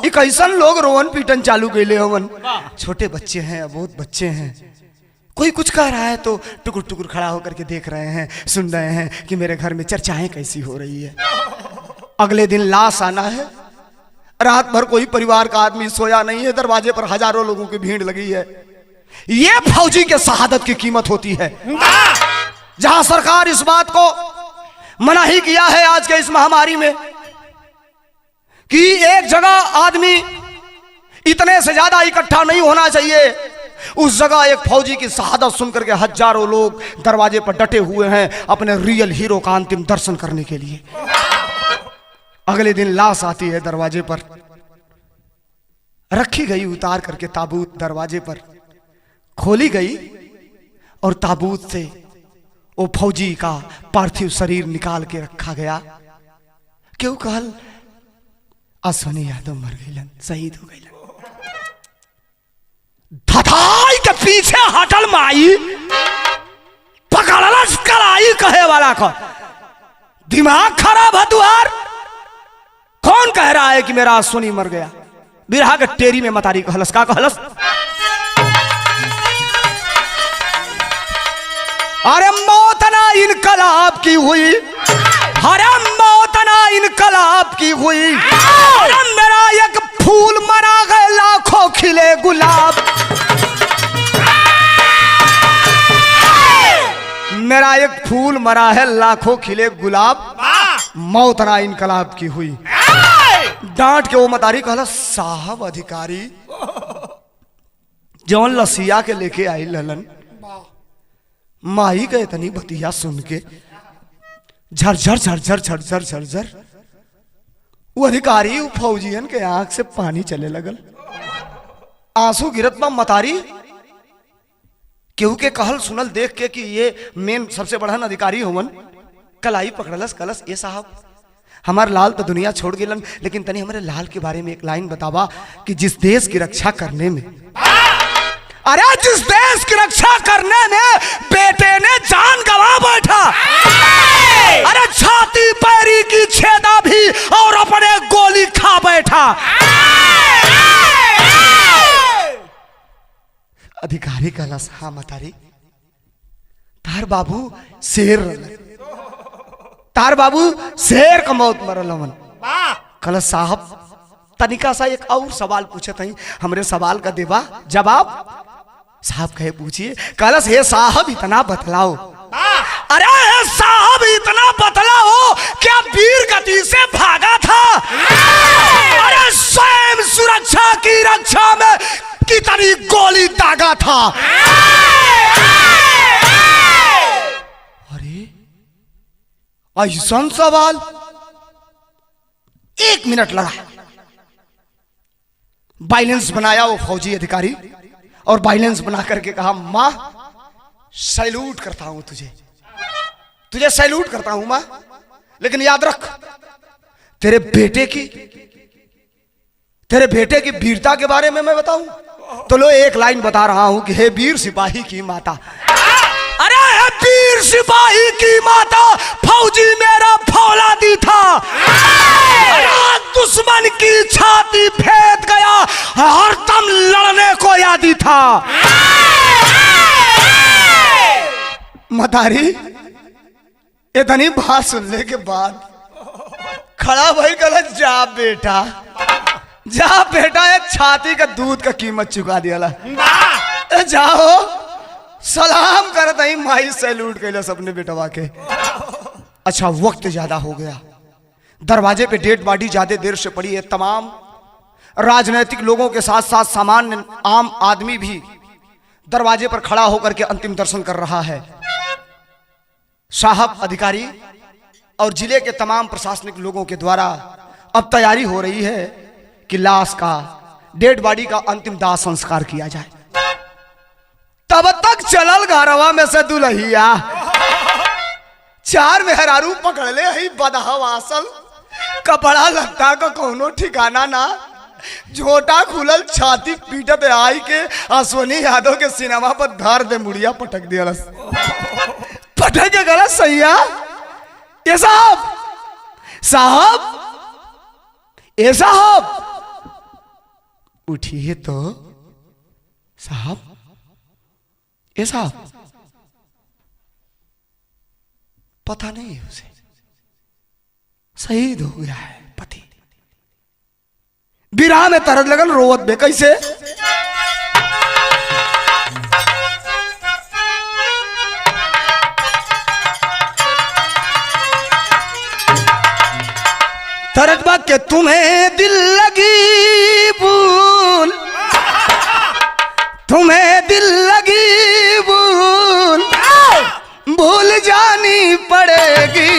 ये कैसन लोग रोवन पीटन चालू कैले हवन। छोटे बच्चे हैं, बहुत बच्चे हैं, कोई कुछ कह रहा है तो टुकुर टुकुर खड़ा होकर के देख रहे हैं, सुन रहे हैं कि मेरे घर में चर्चाएं कैसी हो रही है। अगले दिन लाश आना है, रात भर कोई परिवार का आदमी सोया नहीं है, दरवाजे पर हजारों लोगों की भीड़ लगी है। ये फौजी के शहादत की कीमत होती है। जहां सरकार इस बात को मना ही किया है आज के इस महामारी में कि एक जगह आदमी इतने से ज्यादा इकट्ठा नहीं होना चाहिए, उस जगह एक फौजी की शहादत सुनकर के हजारों लोग दरवाजे पर डटे हुए हैं अपने रियल हीरो का अंतिम दर्शन करने के लिए। अगले दिन लाश आती है, दरवाजे पर रखी गई, उतार करके ताबूत दरवाजे पर खोली गई और ताबूत से वो फौजी का पार्थिव शरीर निकाल के रखा गया। क्यों कहल अश्वनी यादव मर गईलन, शहीद हो गईलन। धथाई के पीछे हटल माई, पकड़लस कलाई कहे वाला का। दिमाग खराब है तुहार? कौन कह रहा है कि मेरा अश्वनी मर गया? बिरहा के टेरी में मतारी कहलस, का कहलस? अरे मौत ना इनकलाब की हुई, अरे मौत ना इनकलाब की हुई, अरे मेरा एक फूल मरा गए लाखों खिले गुलाब, मेरा एक फूल मरा है लाखों खिले गुलाब, मौत ना इनकलाब की हुई। डांट के वो मतारी कहला, साहब अधिकारी जौन लसिया के लेके आई ललन, माई के इतनी बतिया सुन के झरझर झरझर झरझर झरझर वो अधिकारी वो फौजियन के आंख से पानी चले लगल, आंसू गिरत बा। मतारी केहू के कहल सुनल देख के कि ये मेन सबसे बड़हन अधिकारी होवन, कलाई पकड़लस, कलस ये साहब हमार लाल तो दुनिया छोड़ गेलन, लेकिन तनी हमारे लाल के बारे में एक लाइन बतावा कि जिस देश की रक्षा करने में, अरे जिस देश की रक्षा करने में बेटे ने जान गंवा बैठा, अरे छाती पैरी की छेदा भी और अपने गोली खा बैठा। अधिकारी कहलस, हाँ मतारी तार बाबू शेर रहल, तार बाबू शेर का मौत मरल हमन। कहलस साहब तनिका सा एक और सवाल पूछत हई, हमरे सवाल का देवा जवाब। साहब कहे पूछिए। कहलस हे साहब इतना बतलाओ, अरे हे साहब इतना बतलाओ क्या वीर गति से भागा था, अरे स्वयं सुरक्षा की रक्षा में कितनी गोली दागा था। अरे ऐसा सवाल, एक मिनट लगा, बैलेंस बनाया वो फौजी अधिकारी और बैलेंस बना करके कहा, मां सैल्यूट करता हूं तुझे, तुझे सैल्यूट करता हूं मां, लेकिन याद रख तेरे बेटे की वीरता के बारे में मैं बताऊं तो लो एक लाइन बता रहा हूं कि हे वीर सिपाही की माता, अरे हे वीर सिपाही की माता, फौजी मेरा फौलादी था, दुश्मन की छाती फेंक गया, हरदम लड़ने को यादी था। मतारी इतनी बात सुनने के बाद खड़ा भाई गलत, जा बेटा जा बेटा, एक छाती का दूध का कीमत चुका दिया, जाओ सलाम करत ही माई सैल्यूट कैलस अपने बेटवा के। अच्छा वक्त ज्यादा हो गया, दरवाजे पे डेड बॉडी ज्यादा देर से पड़ी है, तमाम राजनीतिक लोगों के साथ साथ सामान्य आम आदमी भी दरवाजे पर खड़ा होकर के अंतिम दर्शन कर रहा है। साहब अधिकारी और जिले के तमाम प्रशासनिक लोगों के द्वारा अब तैयारी हो रही है कि लाश का, डेड बॉडी का अंतिम दाह संस्कार किया जाए। तब तक चलल घरवा में से दुल्हिया 4 मेहरारू पकड़ ले ही बदहवासल, कपड़ा लत्ता का कोनो ठिकाना ना, झोटा खुलल, छाती पीटत आई के अश्वनी यादव के सिनेमा पर धर दे मुड़िया पटक दिया, पटक के गलत सैया। ये साहब साहब ए साहब उठिए तो साहब, ए साहब पता नहीं है उसे, शहीद हो गया है पति। बिरहा में तरद लगन रोवत बे कैसे, तरदबा के तुम्हें दिल लगी भूल, तुम्हें दिल लगी भूल, भूल जानी पड़ेगी,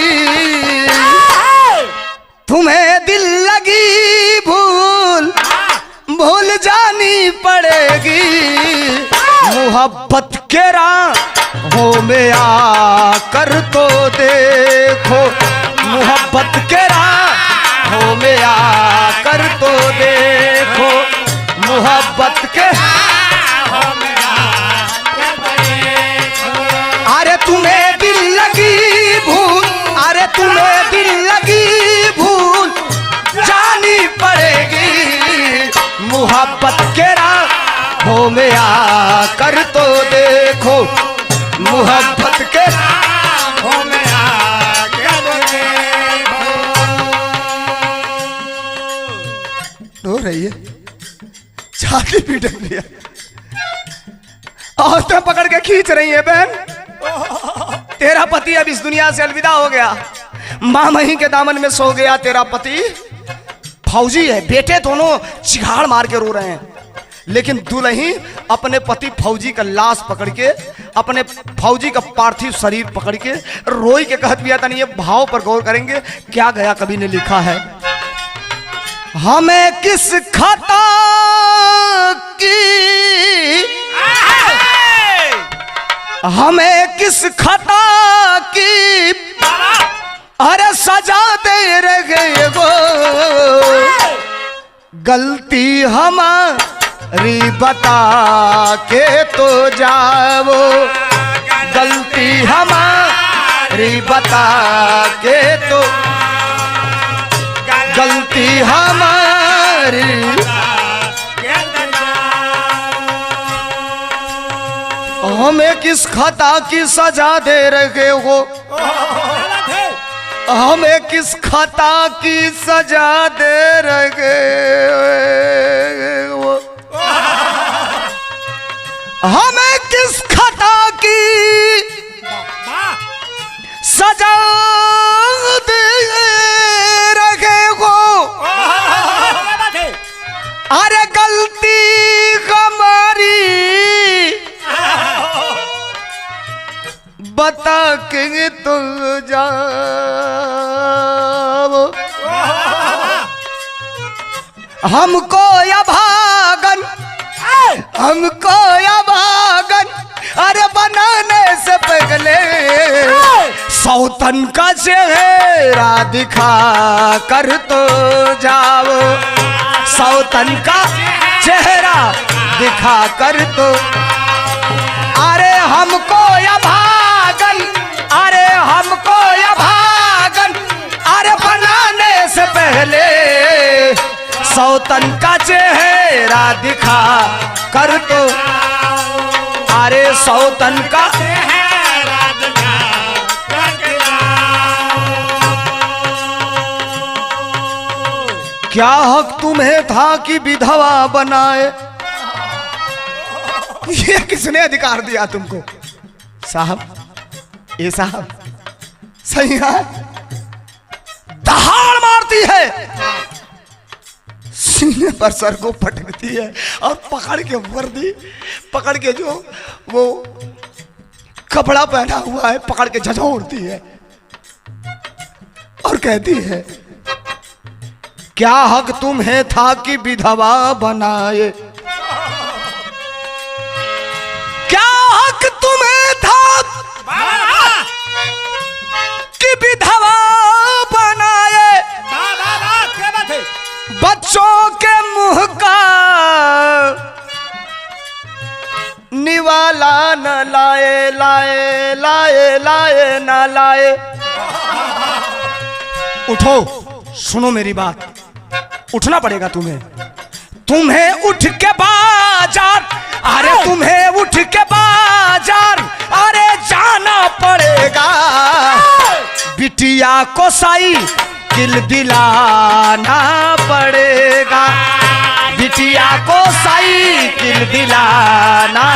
तुम्हें दिल लगी भूल, भूल जानी पड़ेगी। मोहब्बत के राहों में आकर तो देखो, मोहब्बत के राहों में आकर तो देखो, मोहब्बत के राहों में आकर देखो। अरे तुम्हें दिल लगी भूल, अरे तुम्हें दिल लगी भूल जानी पड़ेगी। मोहब्बत के राहों में आकर तो देखो, मोहब्बत के राहों में आकर देखो। रो रही है, छाती पीटक लिया, औरतें पकड़ के खींच रही है। बहन तेरा पति अब इस दुनिया से अलविदा हो गया, मां मही के दामन में सो गया तेरा पति। फौजी है, बेटे दोनों चिघाड़ मार के रो रहे हैं, लेकिन दुल्ही अपने पति फौजी का लाश पकड़ के, अपने फौजी का पार्थिव शरीर पकड़ के रोई के कहत भी आता नहीं। ये भाव पर गौर करेंगे क्या गया कवि ने लिखा है। हमें किस खता की, हमें किस खता की अरे सजा दे रहे वो, गलती हमारी बता के तो जाओ, गलती हमारी बता के तो, गलती हमारी, हमें किस खता की सजा दे रहे हो, हमें किस खता की सजा दे रहे हो, हमें किस खता की सजा दे रहे हो। अरे गलती हमारी बता के तो जाओ, हमको या भागन, हमको या भागन अरे बनाने से पहले सौतन का चेहरा दिखा कर तो जाओ, सौतन का चेहरा दिखा कर तो। अरे हमको या भागन, अरे हमको या भागन अरे बनाने से पहले सौतन का चेहरा दिखा कर तो, अरे सौतन का चेहरा दिखा कर। क्या हक तुम्हें था कि विधवा बनाए, ये किसने अधिकार दिया तुमको। साहब, ये साहब सही है, दहाड़ मारती है, सीने पर सर को पटकती है और पकड़ के वर्दी, पकड़ के जो वो कपड़ा पहना हुआ है पकड़ के झंझोड़ती है। कहती है, क्या हक तुम्हें था कि विधवा बनाए, क्या हक तुम्हें था कि विधवा बनाए, क्या बात है? बच्चों के मुंह का निवाला न लाए, लाए लाए लाए न लाए। उठो, सुनो मेरी बात, उठना पड़ेगा तुम्हें, तुम्हें उठ के बाजार, अरे तुम्हें उठ के बाजार, अरे जाना पड़ेगा, बिटिया को साइकिल दिलाना पड़ेगा, बिटिया को साइकिल दिलाना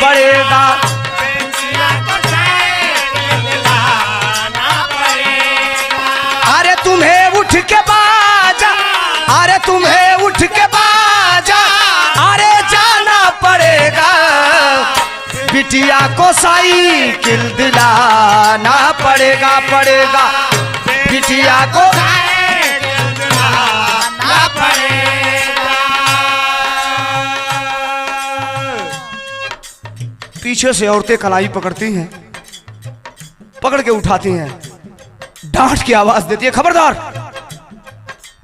पड़ेगा। अरे तुम्हें उठ के बाजा, अरे तुम्हें उठ के बाजा, अरे जाना पड़ेगा, बिटिया को साइकिल दिलाना पड़ेगा, पड़ेगा, बिटिया को दिलाना पड़ेगा। पीछे से औरतें कलाई पकड़ती हैं, पकड़ के उठाती हैं, डांट की आवाज देती है, खबरदार,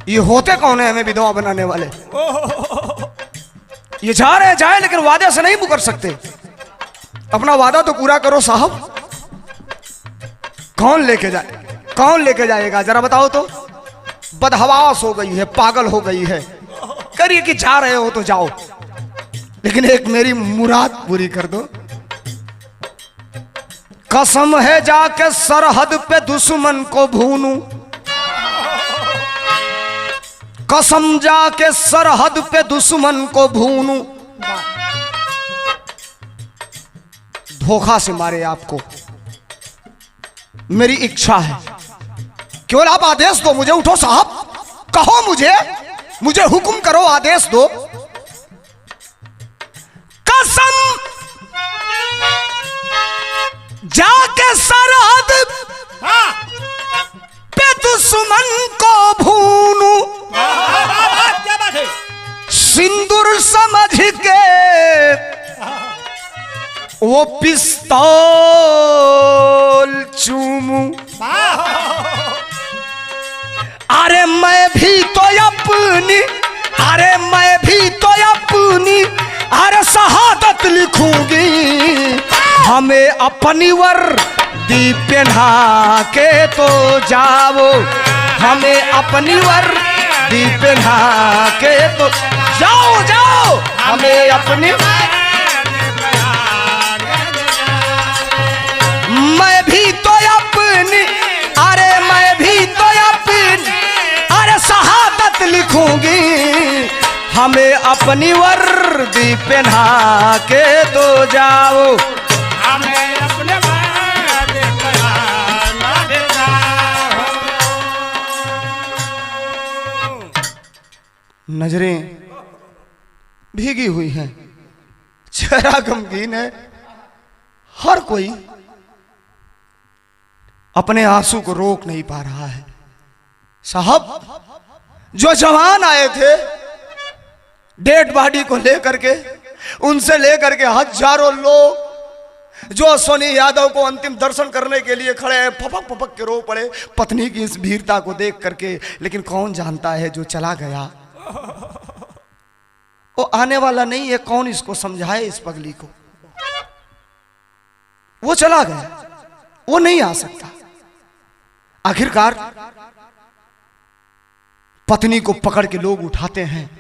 ये होते कौन है हमें विधवा बनाने वाले, ये जा रहे हैं जाए, लेकिन वादे से नहीं मुकर सकते, अपना वादा तो पूरा करो साहब। कौन लेके जाए, कौन लेके जाएगा जरा बताओ तो। बदहवास हो गई है, पागल हो गई है, करिए कि जा रहे हो तो जाओ, लेकिन एक मेरी मुराद पूरी कर दो। कसम है जाके सरहद पे दुश्मन को भूनूं, कसम जाके सरहद पे दुश्मन को भूनूं, धोखा से मारे आपको, मेरी इच्छा है, केवल आप आदेश दो मुझे, उठो साहब, कहो मुझे, मुझे हुक्म करो, आदेश दो। कसम जाके सरहद पे दुश्मन को भूनूं, क्या बात है? सिंदूर समझ के वो पिस्तौल चूमूं, अरे मैं भी तो अपनी, अरे मैं भी तो अपनी, अरे शहादत लिखूंगी, हमें अपनी वर्दी पहना के तो जाओ, हमें अपनी वर्दी पहना के तो जाओ, जाओ, हमें अपनी, मैं भी तो अपनी, अरे मैं भी तो अपनी, अरे शहादत लिखूंगी, हमें अपनी वर्दी पहना के तो जाओ, हमें अपने वादे पहना के जाओ। नजरें भीगी हुई हैं, चेहरा गमगीन है, हर कोई अपने आंसू को रोक नहीं पा रहा है। साहब, जो जवान आए थे डेड बॉडी को लेकर के, उनसे लेकर के हजारों लोग जो सोनी यादव को अंतिम दर्शन करने के लिए खड़े हैं, फपक फपक के रो पड़े पत्नी की इस वीरता को देख करके। लेकिन कौन जानता है जो चला गया वो आने वाला नहीं है, कौन इसको समझाए इस पगली को। वो चला गया, वो नहीं आ सकता। आखिरकार पत्नी को पकड़ के लोग उठाते हैं,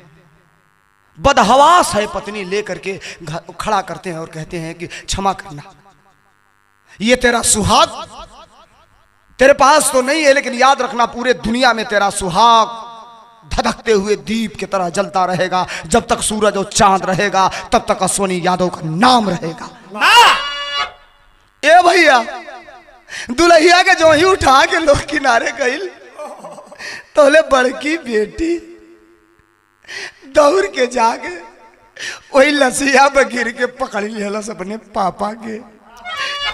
बदहवास है पत्नी, लेकर के खड़ा करते हैं और कहते हैं कि क्षमा करना, ये तेरा सुहाग तेरे पास तो नहीं है, लेकिन याद रखना पूरे दुनिया में तेरा सुहाग धधकते हुए दीप की तरह जलता रहेगा। जब तक सूरज और चांद रहेगा तब तक अश्वनी यादव का नाम रहेगा। ए भैया, दुल्हिया के जो ही उठा के लोग किनारे गईल, तोले बड़की बेटी दौड़ के जाके वही लसिया में गिर के पकड़ लिया अपने पापा के।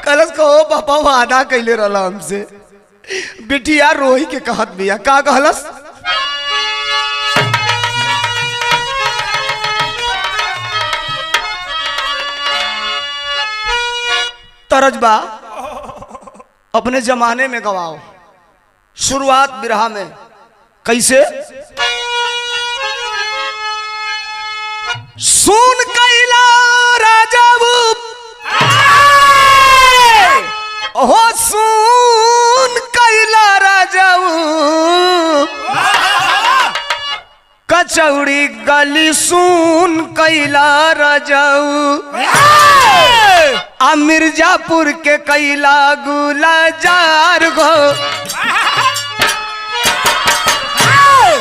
कलश को पापा वादा कैले रहा हमसे बिटिया रोही के कहत बिया का कहलस तरजबा अपने जमाने में गवाओ। शुरुआत बिरहा में कैसे सुन कैला राजाऊ हो सुन कैला राजाऊ कचौड़ी गली सुन कैला राजाऊ आ मिर्जापुर के कैला गुलाजार गो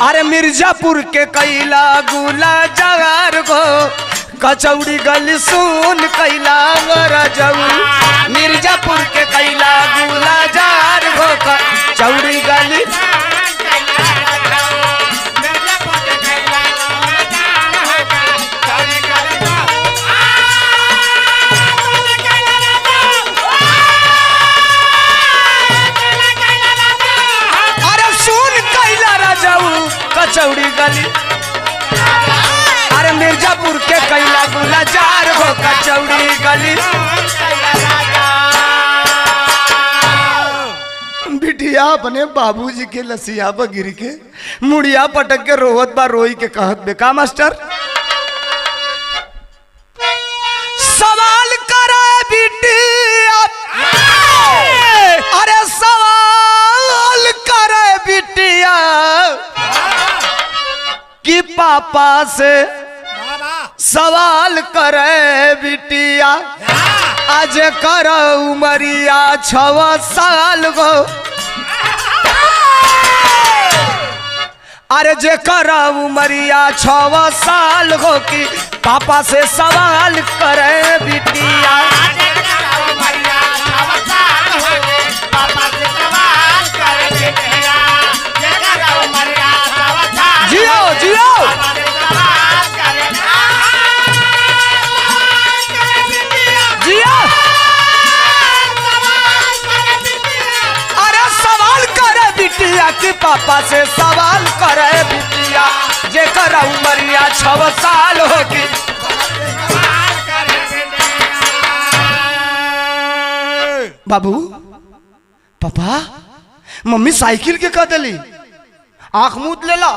अरे मिर्जापुर के कैला गुलाजार गो कचौड़ी गली सुन कैला राजाऊ मिर्जापुर के कैला गुलाजार गो कचौड़ी गली कचौड़ी गली अरे मिर्जापुर के कैला गुलाजार हो कचौड़ी गली बिटिया अपने बाबूजी के लसिया पर गिर के मुड़िया पटक के रोहत बा रोई के कहत बेका मास्टर सवाल करे बिटिया अरे सवाल करे बिटिया कि पापा से सवाल करे बिटिया आज कर उमरिया 6 साल गो अरे जे कर उमरिया 6 साल गो कि पापा से सवाल करे बिटिया जियो जियो जियो अरे सवाल करे बिटिया कि पापा से सवाल करे बिटिया जेकर उमरिया 6 साल होगी बाबू पापा मम्मी साइकिल के कह दिली आंख मूत लेला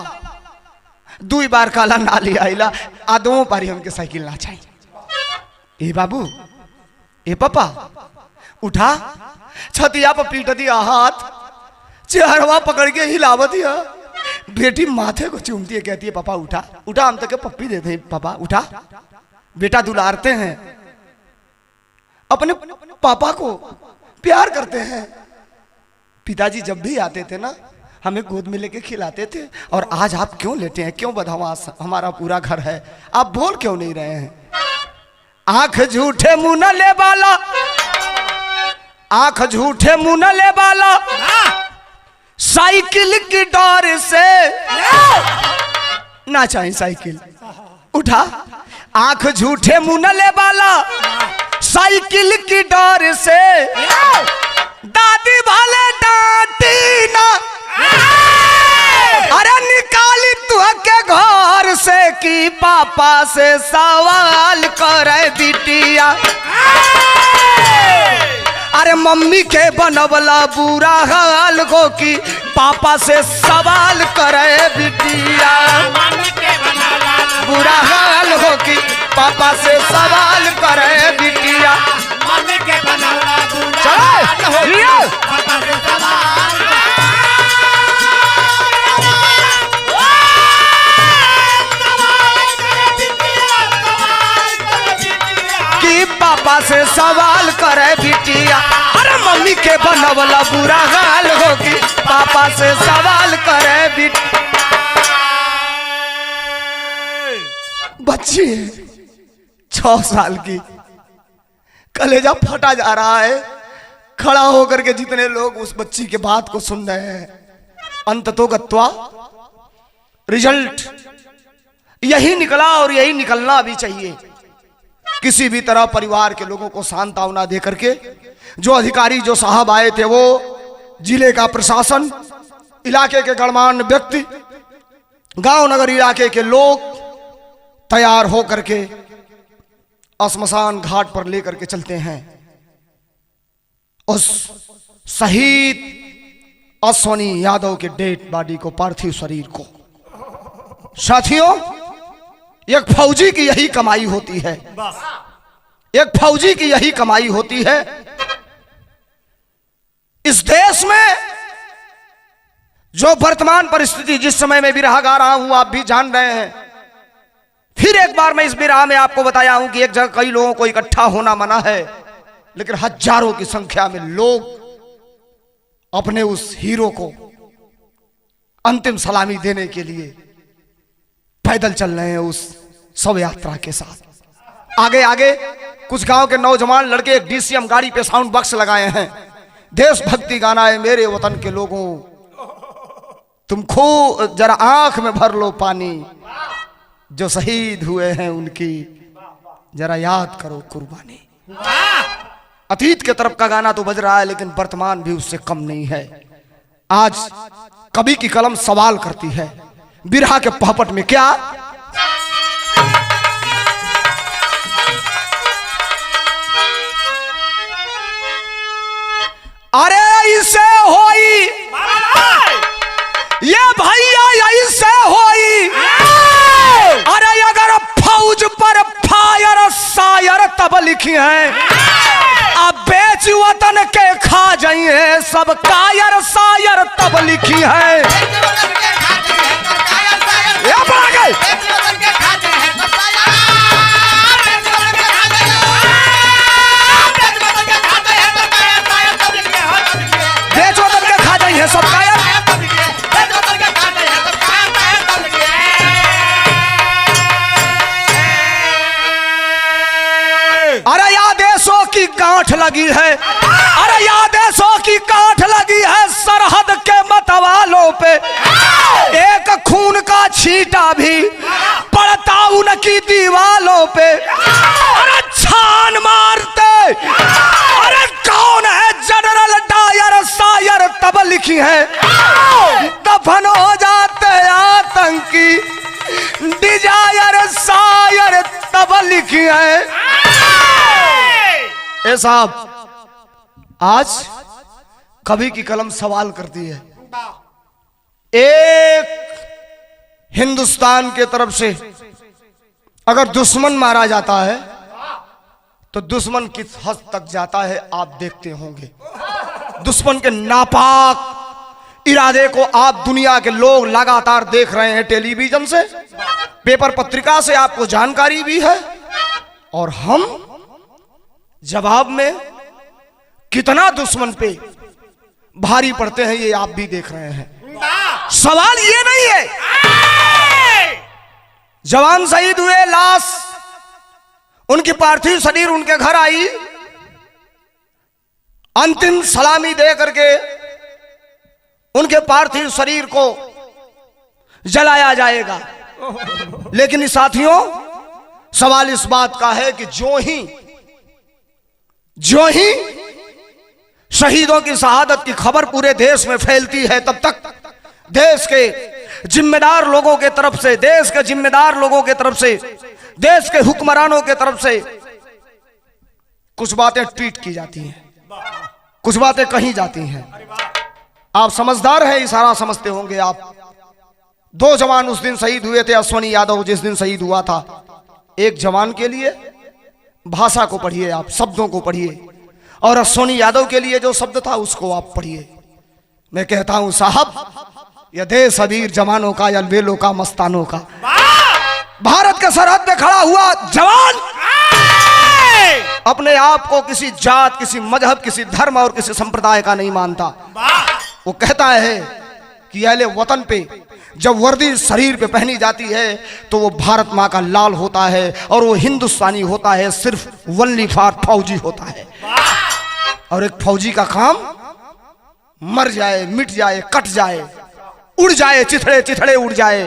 2 बार काला ना लिया आइला आदों पारी हमके साइकिल ना चाहिए ए बाबू ए पापा उठा छतिया पर पीट दिया हाथ चेहरवा पकड़ के हिलावत दिया बेटी माथे को चूमती है कहती है पापा उठा उठा हम तक पप्पी देते हैं पापा उठा बेटा दुलारते हैं अपने पापा को प्यार करते हैं पिताजी जब भी आते थे ना हमें गोद में लेके खिलाते थे और आज आप क्यों लेटे हैं क्यों बदहवास हमारा पूरा घर है आप बोल क्यों नहीं रहे हैं आंख झूठे मुंह न ले वाला आंख झूठे मुंह न ले वाला साइकिल की डोर से ना चाहिए साइकिल उठा आंख झूठे मुंह न ले वाला साइकिल की डोर से दादी भाले डांटी ना अरे निकाली तू के घर से कि पापा से सवाल करे बिटिया अरे मम्मी के बनवला बुरा हाल गो कि पापा से सवाल करे बिटिया बुरा हाल हो कि पापा से सवाल करे बिटिया कि पापा से सवाल करे बिटिया अरे मम्मी के बनवला बुरा हाल हो कि पापा से सवाल करे बिटिया बच्ची 6 साल की कलेजा फटा जा रहा है खड़ा होकर के जितने लोग उस बच्ची के बात को सुन रहे हैं अंततोगत्वा रिजल्ट यही निकला और यही निकलना भी चाहिए। किसी भी तरह परिवार के लोगों को सांत्वना दे करके जो अधिकारी जो साहब आए थे वो जिले का प्रशासन, इलाके के गणमान्य व्यक्ति, गांव नगर इलाके के लोग तैयार होकर के श्मशान घाट पर लेकर के चलते हैं उस शहीद अश्वनी यादव के डेड बॉडी को, पार्थिव शरीर को। साथियों, एक फौजी की यही कमाई होती है, एक फौजी की यही कमाई होती है। इस देश में जो वर्तमान परिस्थिति जिस समय में विरह गा रहा हूं, आप भी जान रहे हैं। फिर एक बार मैं इस विरह में आपको बताया हूं कि एक जगह कई लोगों को इकट्ठा होना मना है, लेकिन हजारों की संख्या में लोग अपने उस हीरो को अंतिम सलामी देने के लिए पैदल चल रहे हैं उस शव यात्रा के साथ। आगे आगे कुछ गांव के नौजवान लड़के एक डीसीएम गाड़ी पे साउंड बॉक्स लगाए हैं, देशभक्ति गाना है, मेरे वतन के लोगों तुम खूब जरा आंख में भर लो पानी, जो शहीद हुए हैं उनकी जरा याद करो कुर्बानी। अतीत के तरफ का गाना तो बज रहा है, लेकिन वर्तमान भी उससे कम नहीं है। आज कवि की कलम सवाल करती है बिरहा के पहपट में, क्या अरे इसे होई ये भैया ऐसे होई, अरे अगर फौज पर फायर शायर तब लिखी है, अब बेच वतन के खा जाइए सब कायर शायर तब लिखी है। ये बढ़ गए बेच वतन के खा जाइए सब कायर। अरे या देशों की गांठ लगी है, अरे या देशों की गांठ लगी है सरहद के मतवालों पे, एक खून का छींटा भी पड़ता उनकी दीवालों पे। अरे छान मारते, अरे कौन है जनरल डायर शायर तब लिखी है, दफन हो जाते आतंकी डिजायर शायर तब लिखी है। ए साहब, आज कवि की कलम सवाल करती है, एक हिंदुस्तान के तरफ से अगर दुश्मन मारा जाता है तो दुश्मन किस हद तक जाता है आप देखते होंगे। दुश्मन के नापाक इरादे को आप दुनिया के लोग लगातार देख रहे हैं, टेलीविजन से, पेपर पत्रिका से आपको जानकारी भी है, और हम जवाब में कितना दुश्मन पे भारी पड़ते हैं ये आप भी देख रहे हैं। सवाल ये नहीं है, जवान शहीद हुए, लाश उनकी पार्थिव शरीर उनके घर आई, अंतिम सलामी दे करके उनके पार्थिव शरीर को जलाया जाएगा। लेकिन साथियों, सवाल इस बात का है कि जो ही शहीदों की शहादत की खबर पूरे देश में फैलती है, तब तक देश के जिम्मेदार लोगों के तरफ से, देश के जिम्मेदार लोगों के तरफ से, देश के हुक्मरानों के तरफ से कुछ बातें ट्वीट की जाती हैं, कुछ बातें कही जाती हैं। आप समझदार हैं, इशारा समझते होंगे आप। 2 जवान उस दिन शहीद हुए थे, अश्वनी यादव जिस दिन शहीद हुआ था। एक जवान के लिए भाषा को पढ़िए, आप शब्दों को पढ़िए, और अश्वनी यादव के लिए जो शब्द था उसको आप पढ़िए। मैं कहता हूं साहब, यह देश अबीर जवानों का, या बेलों का, मस्तानों का। भारत के सरहद पे खड़ा हुआ जवान अपने आप को किसी जात, किसी मजहब, किसी धर्म और किसी संप्रदाय का नहीं मानता। वो कहता है कि अहले वतन पे जब वर्दी शरीर पे पहनी जाती है तो वो भारत माँ का लाल होता है, और वो हिंदुस्तानी होता है, सिर्फ वनली फॉर फौजी होता है। और एक फौजी का काम मर जाए, मिट जाए, कट जाए, उड़ जाए, चिथड़े चिथड़े उड़ जाए,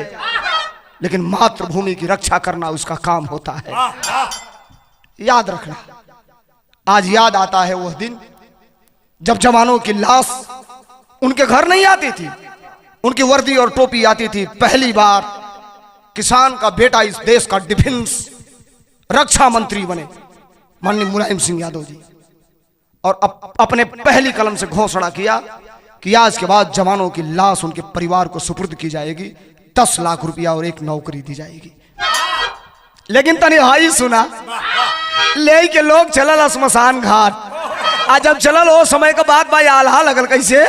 लेकिन मातृभूमि की रक्षा करना उसका काम होता है। याद रखना, आज याद आता है वह दिन जब जवानों की लाश उनके घर नहीं आती थी, उनकी वर्दी और टोपी आती थी। पहली बार किसान का बेटा इस देश का डिफेंस रक्षा मंत्री बने माननीय मुलायम सिंह यादव जी, और अपने पहली कलम से घोषणा किया कि आज के बाद जवानों की लाश उनके परिवार को सुपुर्द की जाएगी, 10 लाख रुपया और एक नौकरी दी जाएगी। लेकिन तनी हाई सुना, ले के लोग चलल श्मशान घाट, आज जब चलल हो समय के बाद भाई आल्हा लगल कैसे,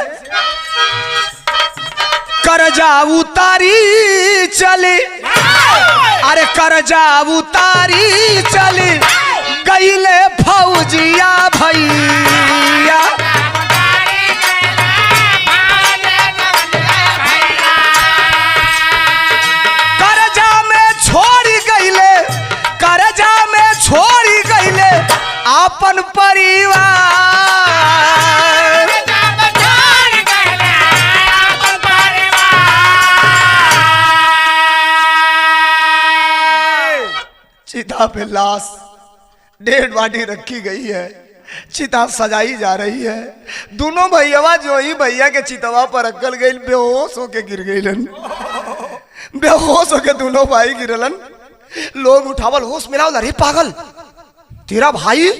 करजा उतारी चली, अरे करजा उतारी चली गईले फौजिया भैया, करजा में छोड़ी गईले, करजा में छोड़ी गईले अपन परिवार, चिता पे लाश डेड बॉडी रखी गई है, चिता सजाई जा रही है। दोनों भैया जो ही भैया के चितवा पर रखल गई बेहोश होके गिर गईलन, बेहोश होके दोनों भाई गिरलन। लोग उठावल होश मिलावल, अरे पागल तेरा भाई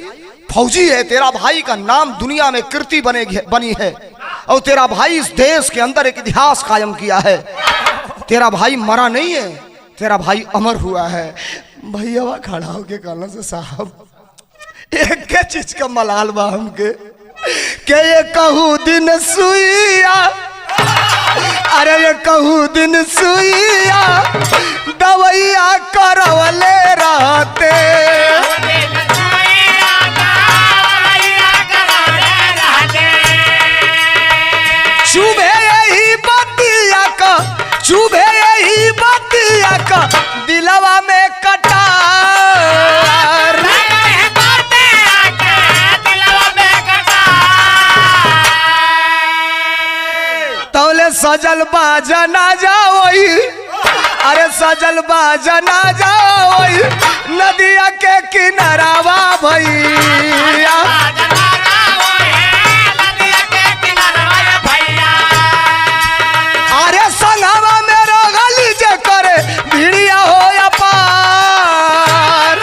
फौजी है, तेरा भाई का नाम दुनिया में कीर्ति बनी है, और तेरा भाई इस देश के अंदर एक इतिहास कायम किया है, तेरा भाई मरा नहीं है, तेरा भाई अमर हुआ है। भैया खड़ा होके कहना से साहब एक के चीज का मलाल बा हमके के ये कहूँ दिन सुइया, अरे ये कहूँ दिन सुइया दवैया करवले रहते, चुभे यही बतिया का, चुभे यही बतिया का दिलवा में कटार, तौले सजल बाजा ना जाओई, अरे सजल बाजा ना जाओई नदिया के किनारावा भैया, अरे संगवा में रोगली जे करे भिड़िया हो या पार,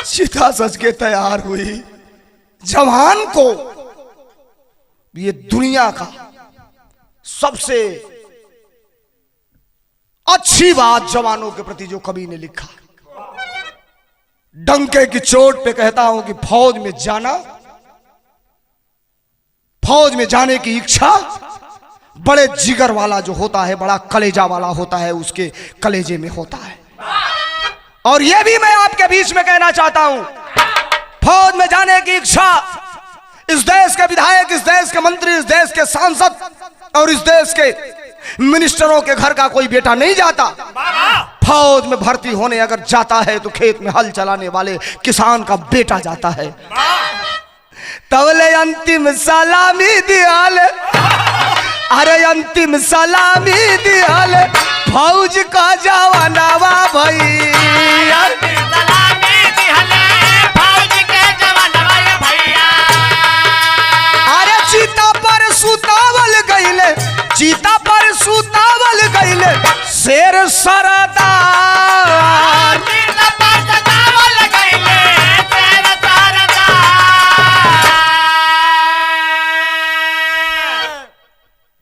चिता सज के तैयार हुई। जवान को ये दुनिया का सबसे अच्छी बात जवानों के प्रति जो कवि ने लिखा, डंके की चोट पे कहता हूं कि फौज में जाना, फौज में जाने की इच्छा बड़े जिगर वाला जो होता है, बड़ा कलेजा वाला होता है, उसके कलेजे में होता है। और यह भी मैं आपके बीच में कहना चाहता हूं, फौज में जाने की इच्छा इस देश के विधायक, इस देश के मंत्री, इस देश के सांसद और इस देश के मिनिस्टरों के घर का कोई बेटा नहीं जाता। फौज में भर्ती होने अगर जाता है तो खेत में हल चलाने वाले किसान का बेटा जाता है। तवले अंतिम सलामी दियाल, अरे अंतिम सलामी दियाल फौज का जवानवा भैया, अरे चीता पर सुतावल गईले, चीता पर सुतावल गईले शेर सरदार,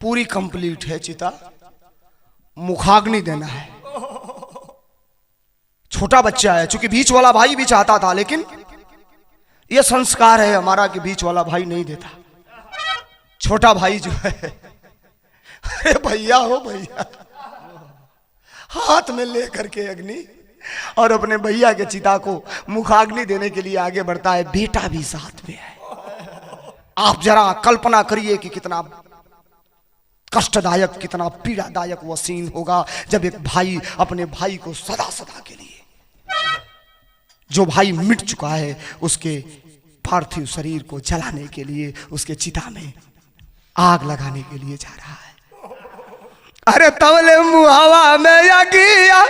पूरी कंप्लीट है चिता, मुखाग्नि देना है। छोटा बच्चा है, चूंकि बीच वाला भाई भी चाहता था, लेकिन यह संस्कार है हमारा कि बीच वाला भाई नहीं देता। छोटा भाई जो है, अरे भैया हो भैया, हाथ में लेकर के अग्नि और अपने भैया के चिता को मुखाग्नि देने के लिए आगे बढ़ता है। बेटा भी साथ में है। आप जरा कल्पना करिए कि कितना कष्टदायक, कितना पीड़ादायक वो सीन होगा जब एक भाई अपने भाई को सदा सदा के लिए, जो भाई मिट चुका है, उसके पार्थिव शरीर को जलाने के लिए, उसके चिता में आग लगाने के लिए जा रहा है। अरे तवले मुहावा में या गिया,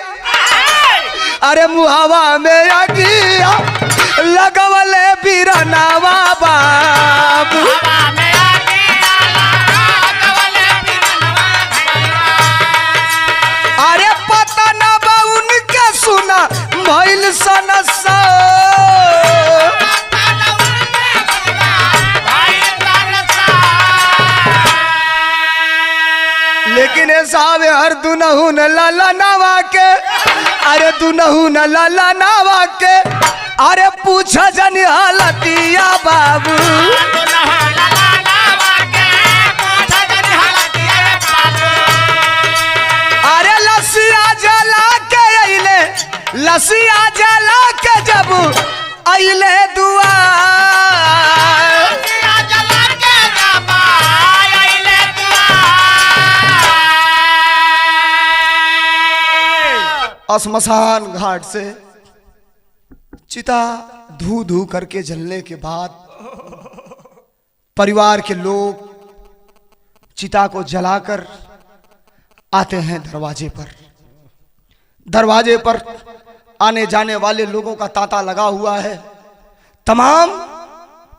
अरे मुहावा में अगिया लगवले बिरनावा बाबू। अरे पता ना बा उनके सुना भइल सनसा। लेकिन साहब हर दुनहु न लाला नावा के, अरे दुनहु न लाला नावा के, अरे पूछा जन हालतिया बाबू। अरे लसिया जला के अइले, लसिया जला के जब अइले दुआ। श्मशान घाट से चिता धू धू करके जलने के बाद परिवार के लोग चिता को जलाकर आते हैं दरवाजे पर। दरवाजे पर आने जाने वाले लोगों का तांता लगा हुआ है। तमाम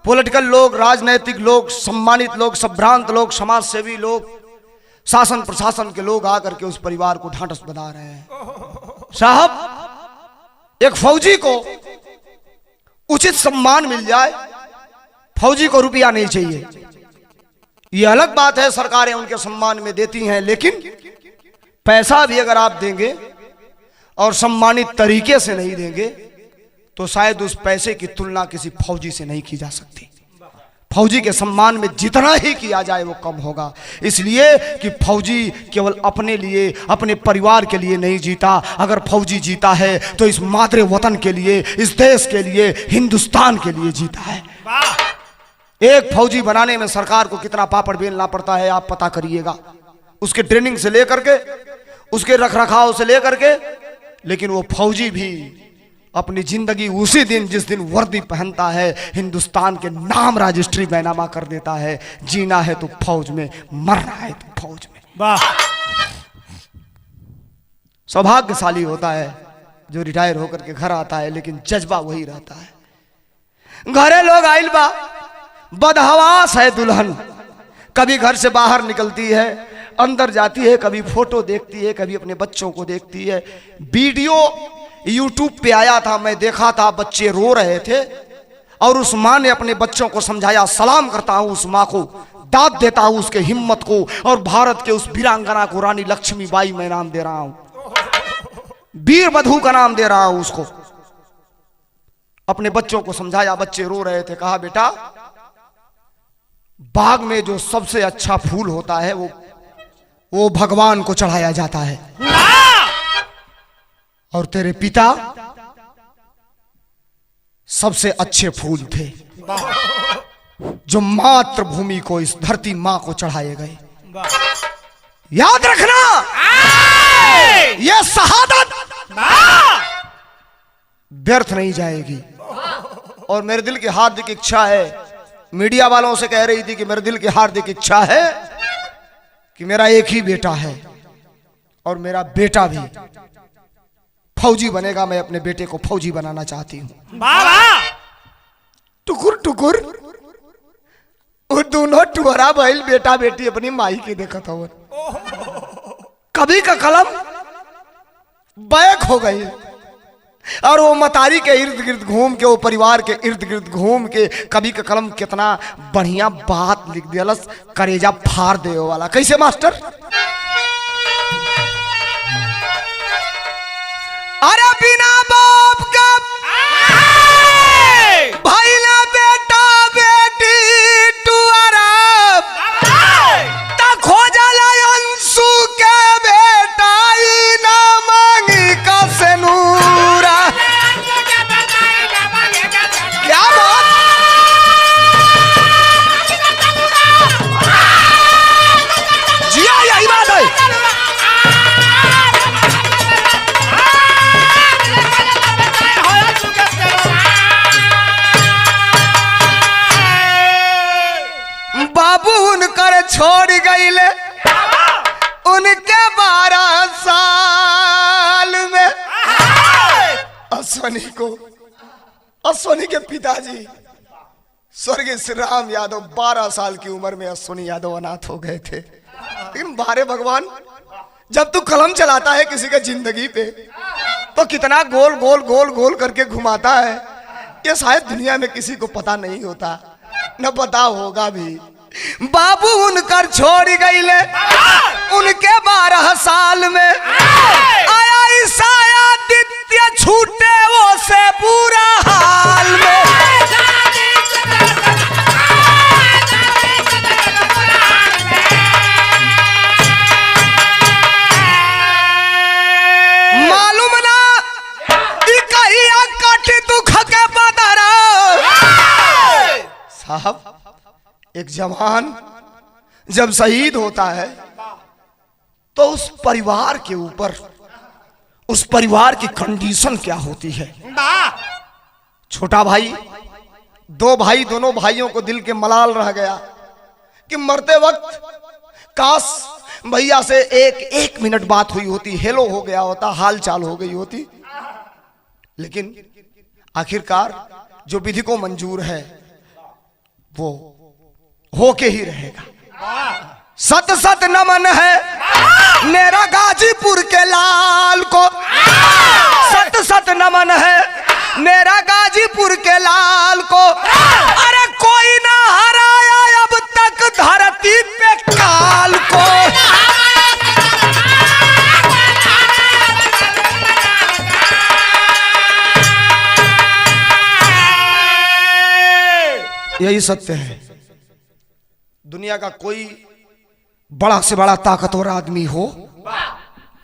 पॉलिटिकल लोग, राजनैतिक लोग, सम्मानित लोग, संभ्रांत लोग, समाज सेवी लोग, शासन प्रशासन के लोग आकर के उस परिवार को ढांढस बना रहे हैं। साहब एक फौजी को उचित सम्मान मिल जाए, फौजी को रुपया नहीं चाहिए। यह अलग बात है, सरकारें उनके सम्मान में देती हैं, लेकिन पैसा भी अगर आप देंगे और सम्मानित तरीके से नहीं देंगे तो शायद उस पैसे की तुलना किसी फौजी से नहीं की जा सकती। फौजी के सम्मान में जितना ही किया जाए वो कम होगा, इसलिए कि फौजी केवल अपने लिए, अपने परिवार के लिए नहीं जीता। अगर फौजी जीता है तो इस मातृ वतन के लिए, इस देश के लिए, हिंदुस्तान के लिए जीता है। एक फौजी बनाने में सरकार को कितना पापड़ बेलना पड़ता है आप पता करिएगा, उसके ट्रेनिंग से लेकर के, उसके रखरखाव से लेकर के। लेकिन वो फौजी भी अपनी जिंदगी उसी दिन, जिस दिन वर्दी पहनता है, हिंदुस्तान के नाम रजिस्ट्री बैनामा कर देता है। जीना है तो फौज में, मरना है तो फौज में। वाह, सौभाग्यशाली होता है जो रिटायर होकर के घर आता है, लेकिन जज्बा वही रहता है। घरे लोग आइल बा, बदहवास है दुल्हन, कभी घर से बाहर निकलती है, अंदर जाती है, कभी फोटो देखती है, कभी अपने बच्चों को देखती है। वीडियो YouTube पे आया था, मैं देखा था, बच्चे रो रहे थे और उस माँ ने अपने बच्चों को समझाया। सलाम करता हूं उस माँ को, दाद देता हूं उसके हिम्मत को, और भारत के उस वीरांगना को रानी लक्ष्मीबाई मैं नाम दे रहा हूं, वीर बधू का नाम दे रहा हूं उसको। अपने बच्चों को समझाया, बच्चे रो रहे थे। कहा बेटा, बाग में जो सबसे अच्छा फूल होता है वो भगवान को चढ़ाया जाता है, और तेरे पिता सबसे अच्छे फूल थे जो मातृभूमि को, इस धरती मां को चढ़ाए गए। याद रखना, यह शहादत व्यर्थ नहीं जाएगी। और मेरे दिल की हार्दिक इच्छा है, मीडिया वालों से कह रही थी कि मेरे दिल की हार्दिक इच्छा है कि मेरा एक ही बेटा है और मेरा बेटा भी फौजी बनेगा। मैं अपने बेटे को फौजी बनाना चाहती हूँ। टुकुर टुकुर वो दोनों टुहरा भइल, बेटा बेटी अपनी माई के देखत हो। कभी का कलम बैक हो गई और वो मतारी के इर्द गिर्द घूम के, वो परिवार के इर्द गिर्द घूम के कभी का कलम कितना बढ़िया बात लिख दिया, करेजा फाड़ दे वाला। कैसे मास्टर? अरे बिना बाप का भाई ना बेटा बेटी टुअरा ता खोजल अंशु के बेटा ई ना मांगी का सेनूरा। क्या बात? जिया यही बात है। बाबू उनकर छोड़ गईले उनके 12 साल में, अश्वनी को, अश्वनी के पिताजी स्वर्गीय श्री राम यादव 12 साल की उम्र में अश्वनी यादव अनाथ हो गए थे। लेकिन बारे भगवान, जब तू कलम चलाता है किसी के जिंदगी पे तो कितना गोल गोल गोल गोल करके घुमाता है, ये शायद दुनिया में किसी को पता नहीं होता, न पता होगा भी। बाबू उनकर छोड़ गई ले उनके 12 साल में, आया ईसाया दित्य छूटे वो से बुरा हाल में। मालूम ना इकहिया काटी दुख के बदरा। साहब, एक जवान जब शहीद होता है तो उस परिवार के ऊपर, उस परिवार की कंडीशन क्या होती है। छोटा भाई, 2 भाई, दोनों भाइयों को दिल के मलाल रह गया कि मरते वक्त काश भैया से एक मिनट बात हुई होती, हेलो हो गया होता, हाल चाल हो गई होती। लेकिन आखिरकार जो विधि को मंजूर है वो होके ही रहेगा। सत सत नमन है मेरा गाजीपुर के लाल को, सत सत नमन है मेरा गाजीपुर के लाल को। अरे कोई ना हराया अब तक धरती पे काल को। यही सत्य है। दुनिया का कोई बड़ा से बड़ा ताकतवर आदमी हो,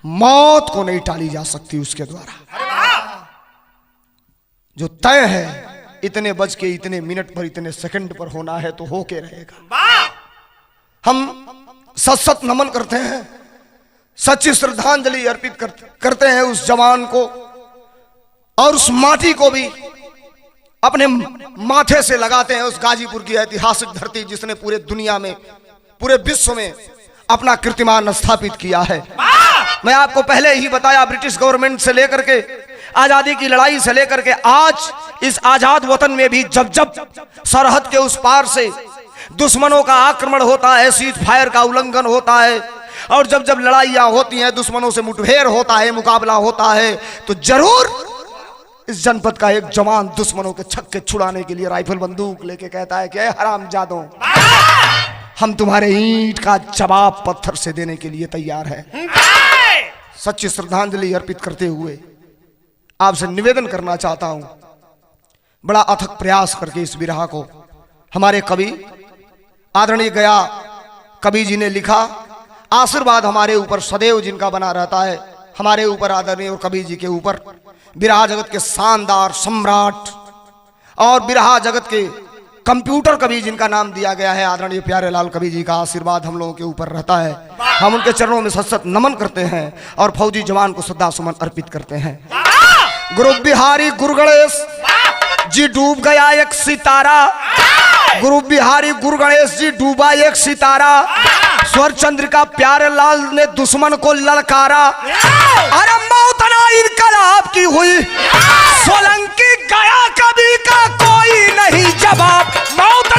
मौत को नहीं टाली जा सकती उसके द्वारा। जो तय है इतने बज के इतने मिनट पर, इतने सेकंड पर होना है तो होके रहेगा। हम सत सत नमन करते हैं, सच्ची श्रद्धांजलि अर्पित करते हैं उस जवान को, और उस माटी को भी अपने माथे से लगाते हैं, उस गाजीपुर की ऐतिहासिक धरती जिसने पूरे दुनिया में, पूरे विश्व में अपना कीर्तिमान स्थापित किया है। मैं आपको पहले ही बताया, ब्रिटिश गवर्नमेंट से लेकर के आजादी की लड़ाई से लेकर के आज इस आजाद वतन में भी जब जब सरहद के उस पार से दुश्मनों का आक्रमण होता है, सीज फायर का उल्लंघन होता है, और जब जब लड़ाइयां होती हैं, दुश्मनों से मुठभेड़ होता है, मुकाबला होता है, तो जरूर इस जनपद का एक जवान दुश्मनों के छक्के छुड़ाने के लिए राइफल बंदूक लेके कहता है कि हरामजादों, हम तुम्हारे ईंट का जवाब पत्थर से देने के लिए तैयार हैं। सच्ची श्रद्धांजलि अर्पित करते हुए आपसे निवेदन करना चाहता हूं, बड़ा अथक प्रयास करके इस विरह को हमारे कवि आदरणीय गया कवि जी ने लिखा। आशीर्वाद हमारे ऊपर सदैव जिनका बना रहता है, हमारे ऊपर आदरणीय और कवि जी के ऊपर, विरहा जगत के शानदार सम्राट और विरहा जगत के कंप्यूटर कवि जिनका नाम दिया गया है आदरणीय प्यारेलाल कवि जी का आशीर्वाद हम लोगों के ऊपर रहता है। हम उनके चरणों में सत सत नमन करते हैं और फौजी जवान को श्रद्धा सुमन अर्पित करते हैं। गुरु बिहारी गुरु गणेश जी डूब गया एक सितारा, गुरु बिहारी गुरु गणेश जी डूबा एक सितारा, स्वर चंद्र का प्यारे लाल ने दुश्मन को ललकारा। अरे मौत ना इनकलाब की हुई, सोलंकी गया कभी का कोई नहीं जवाब, मौत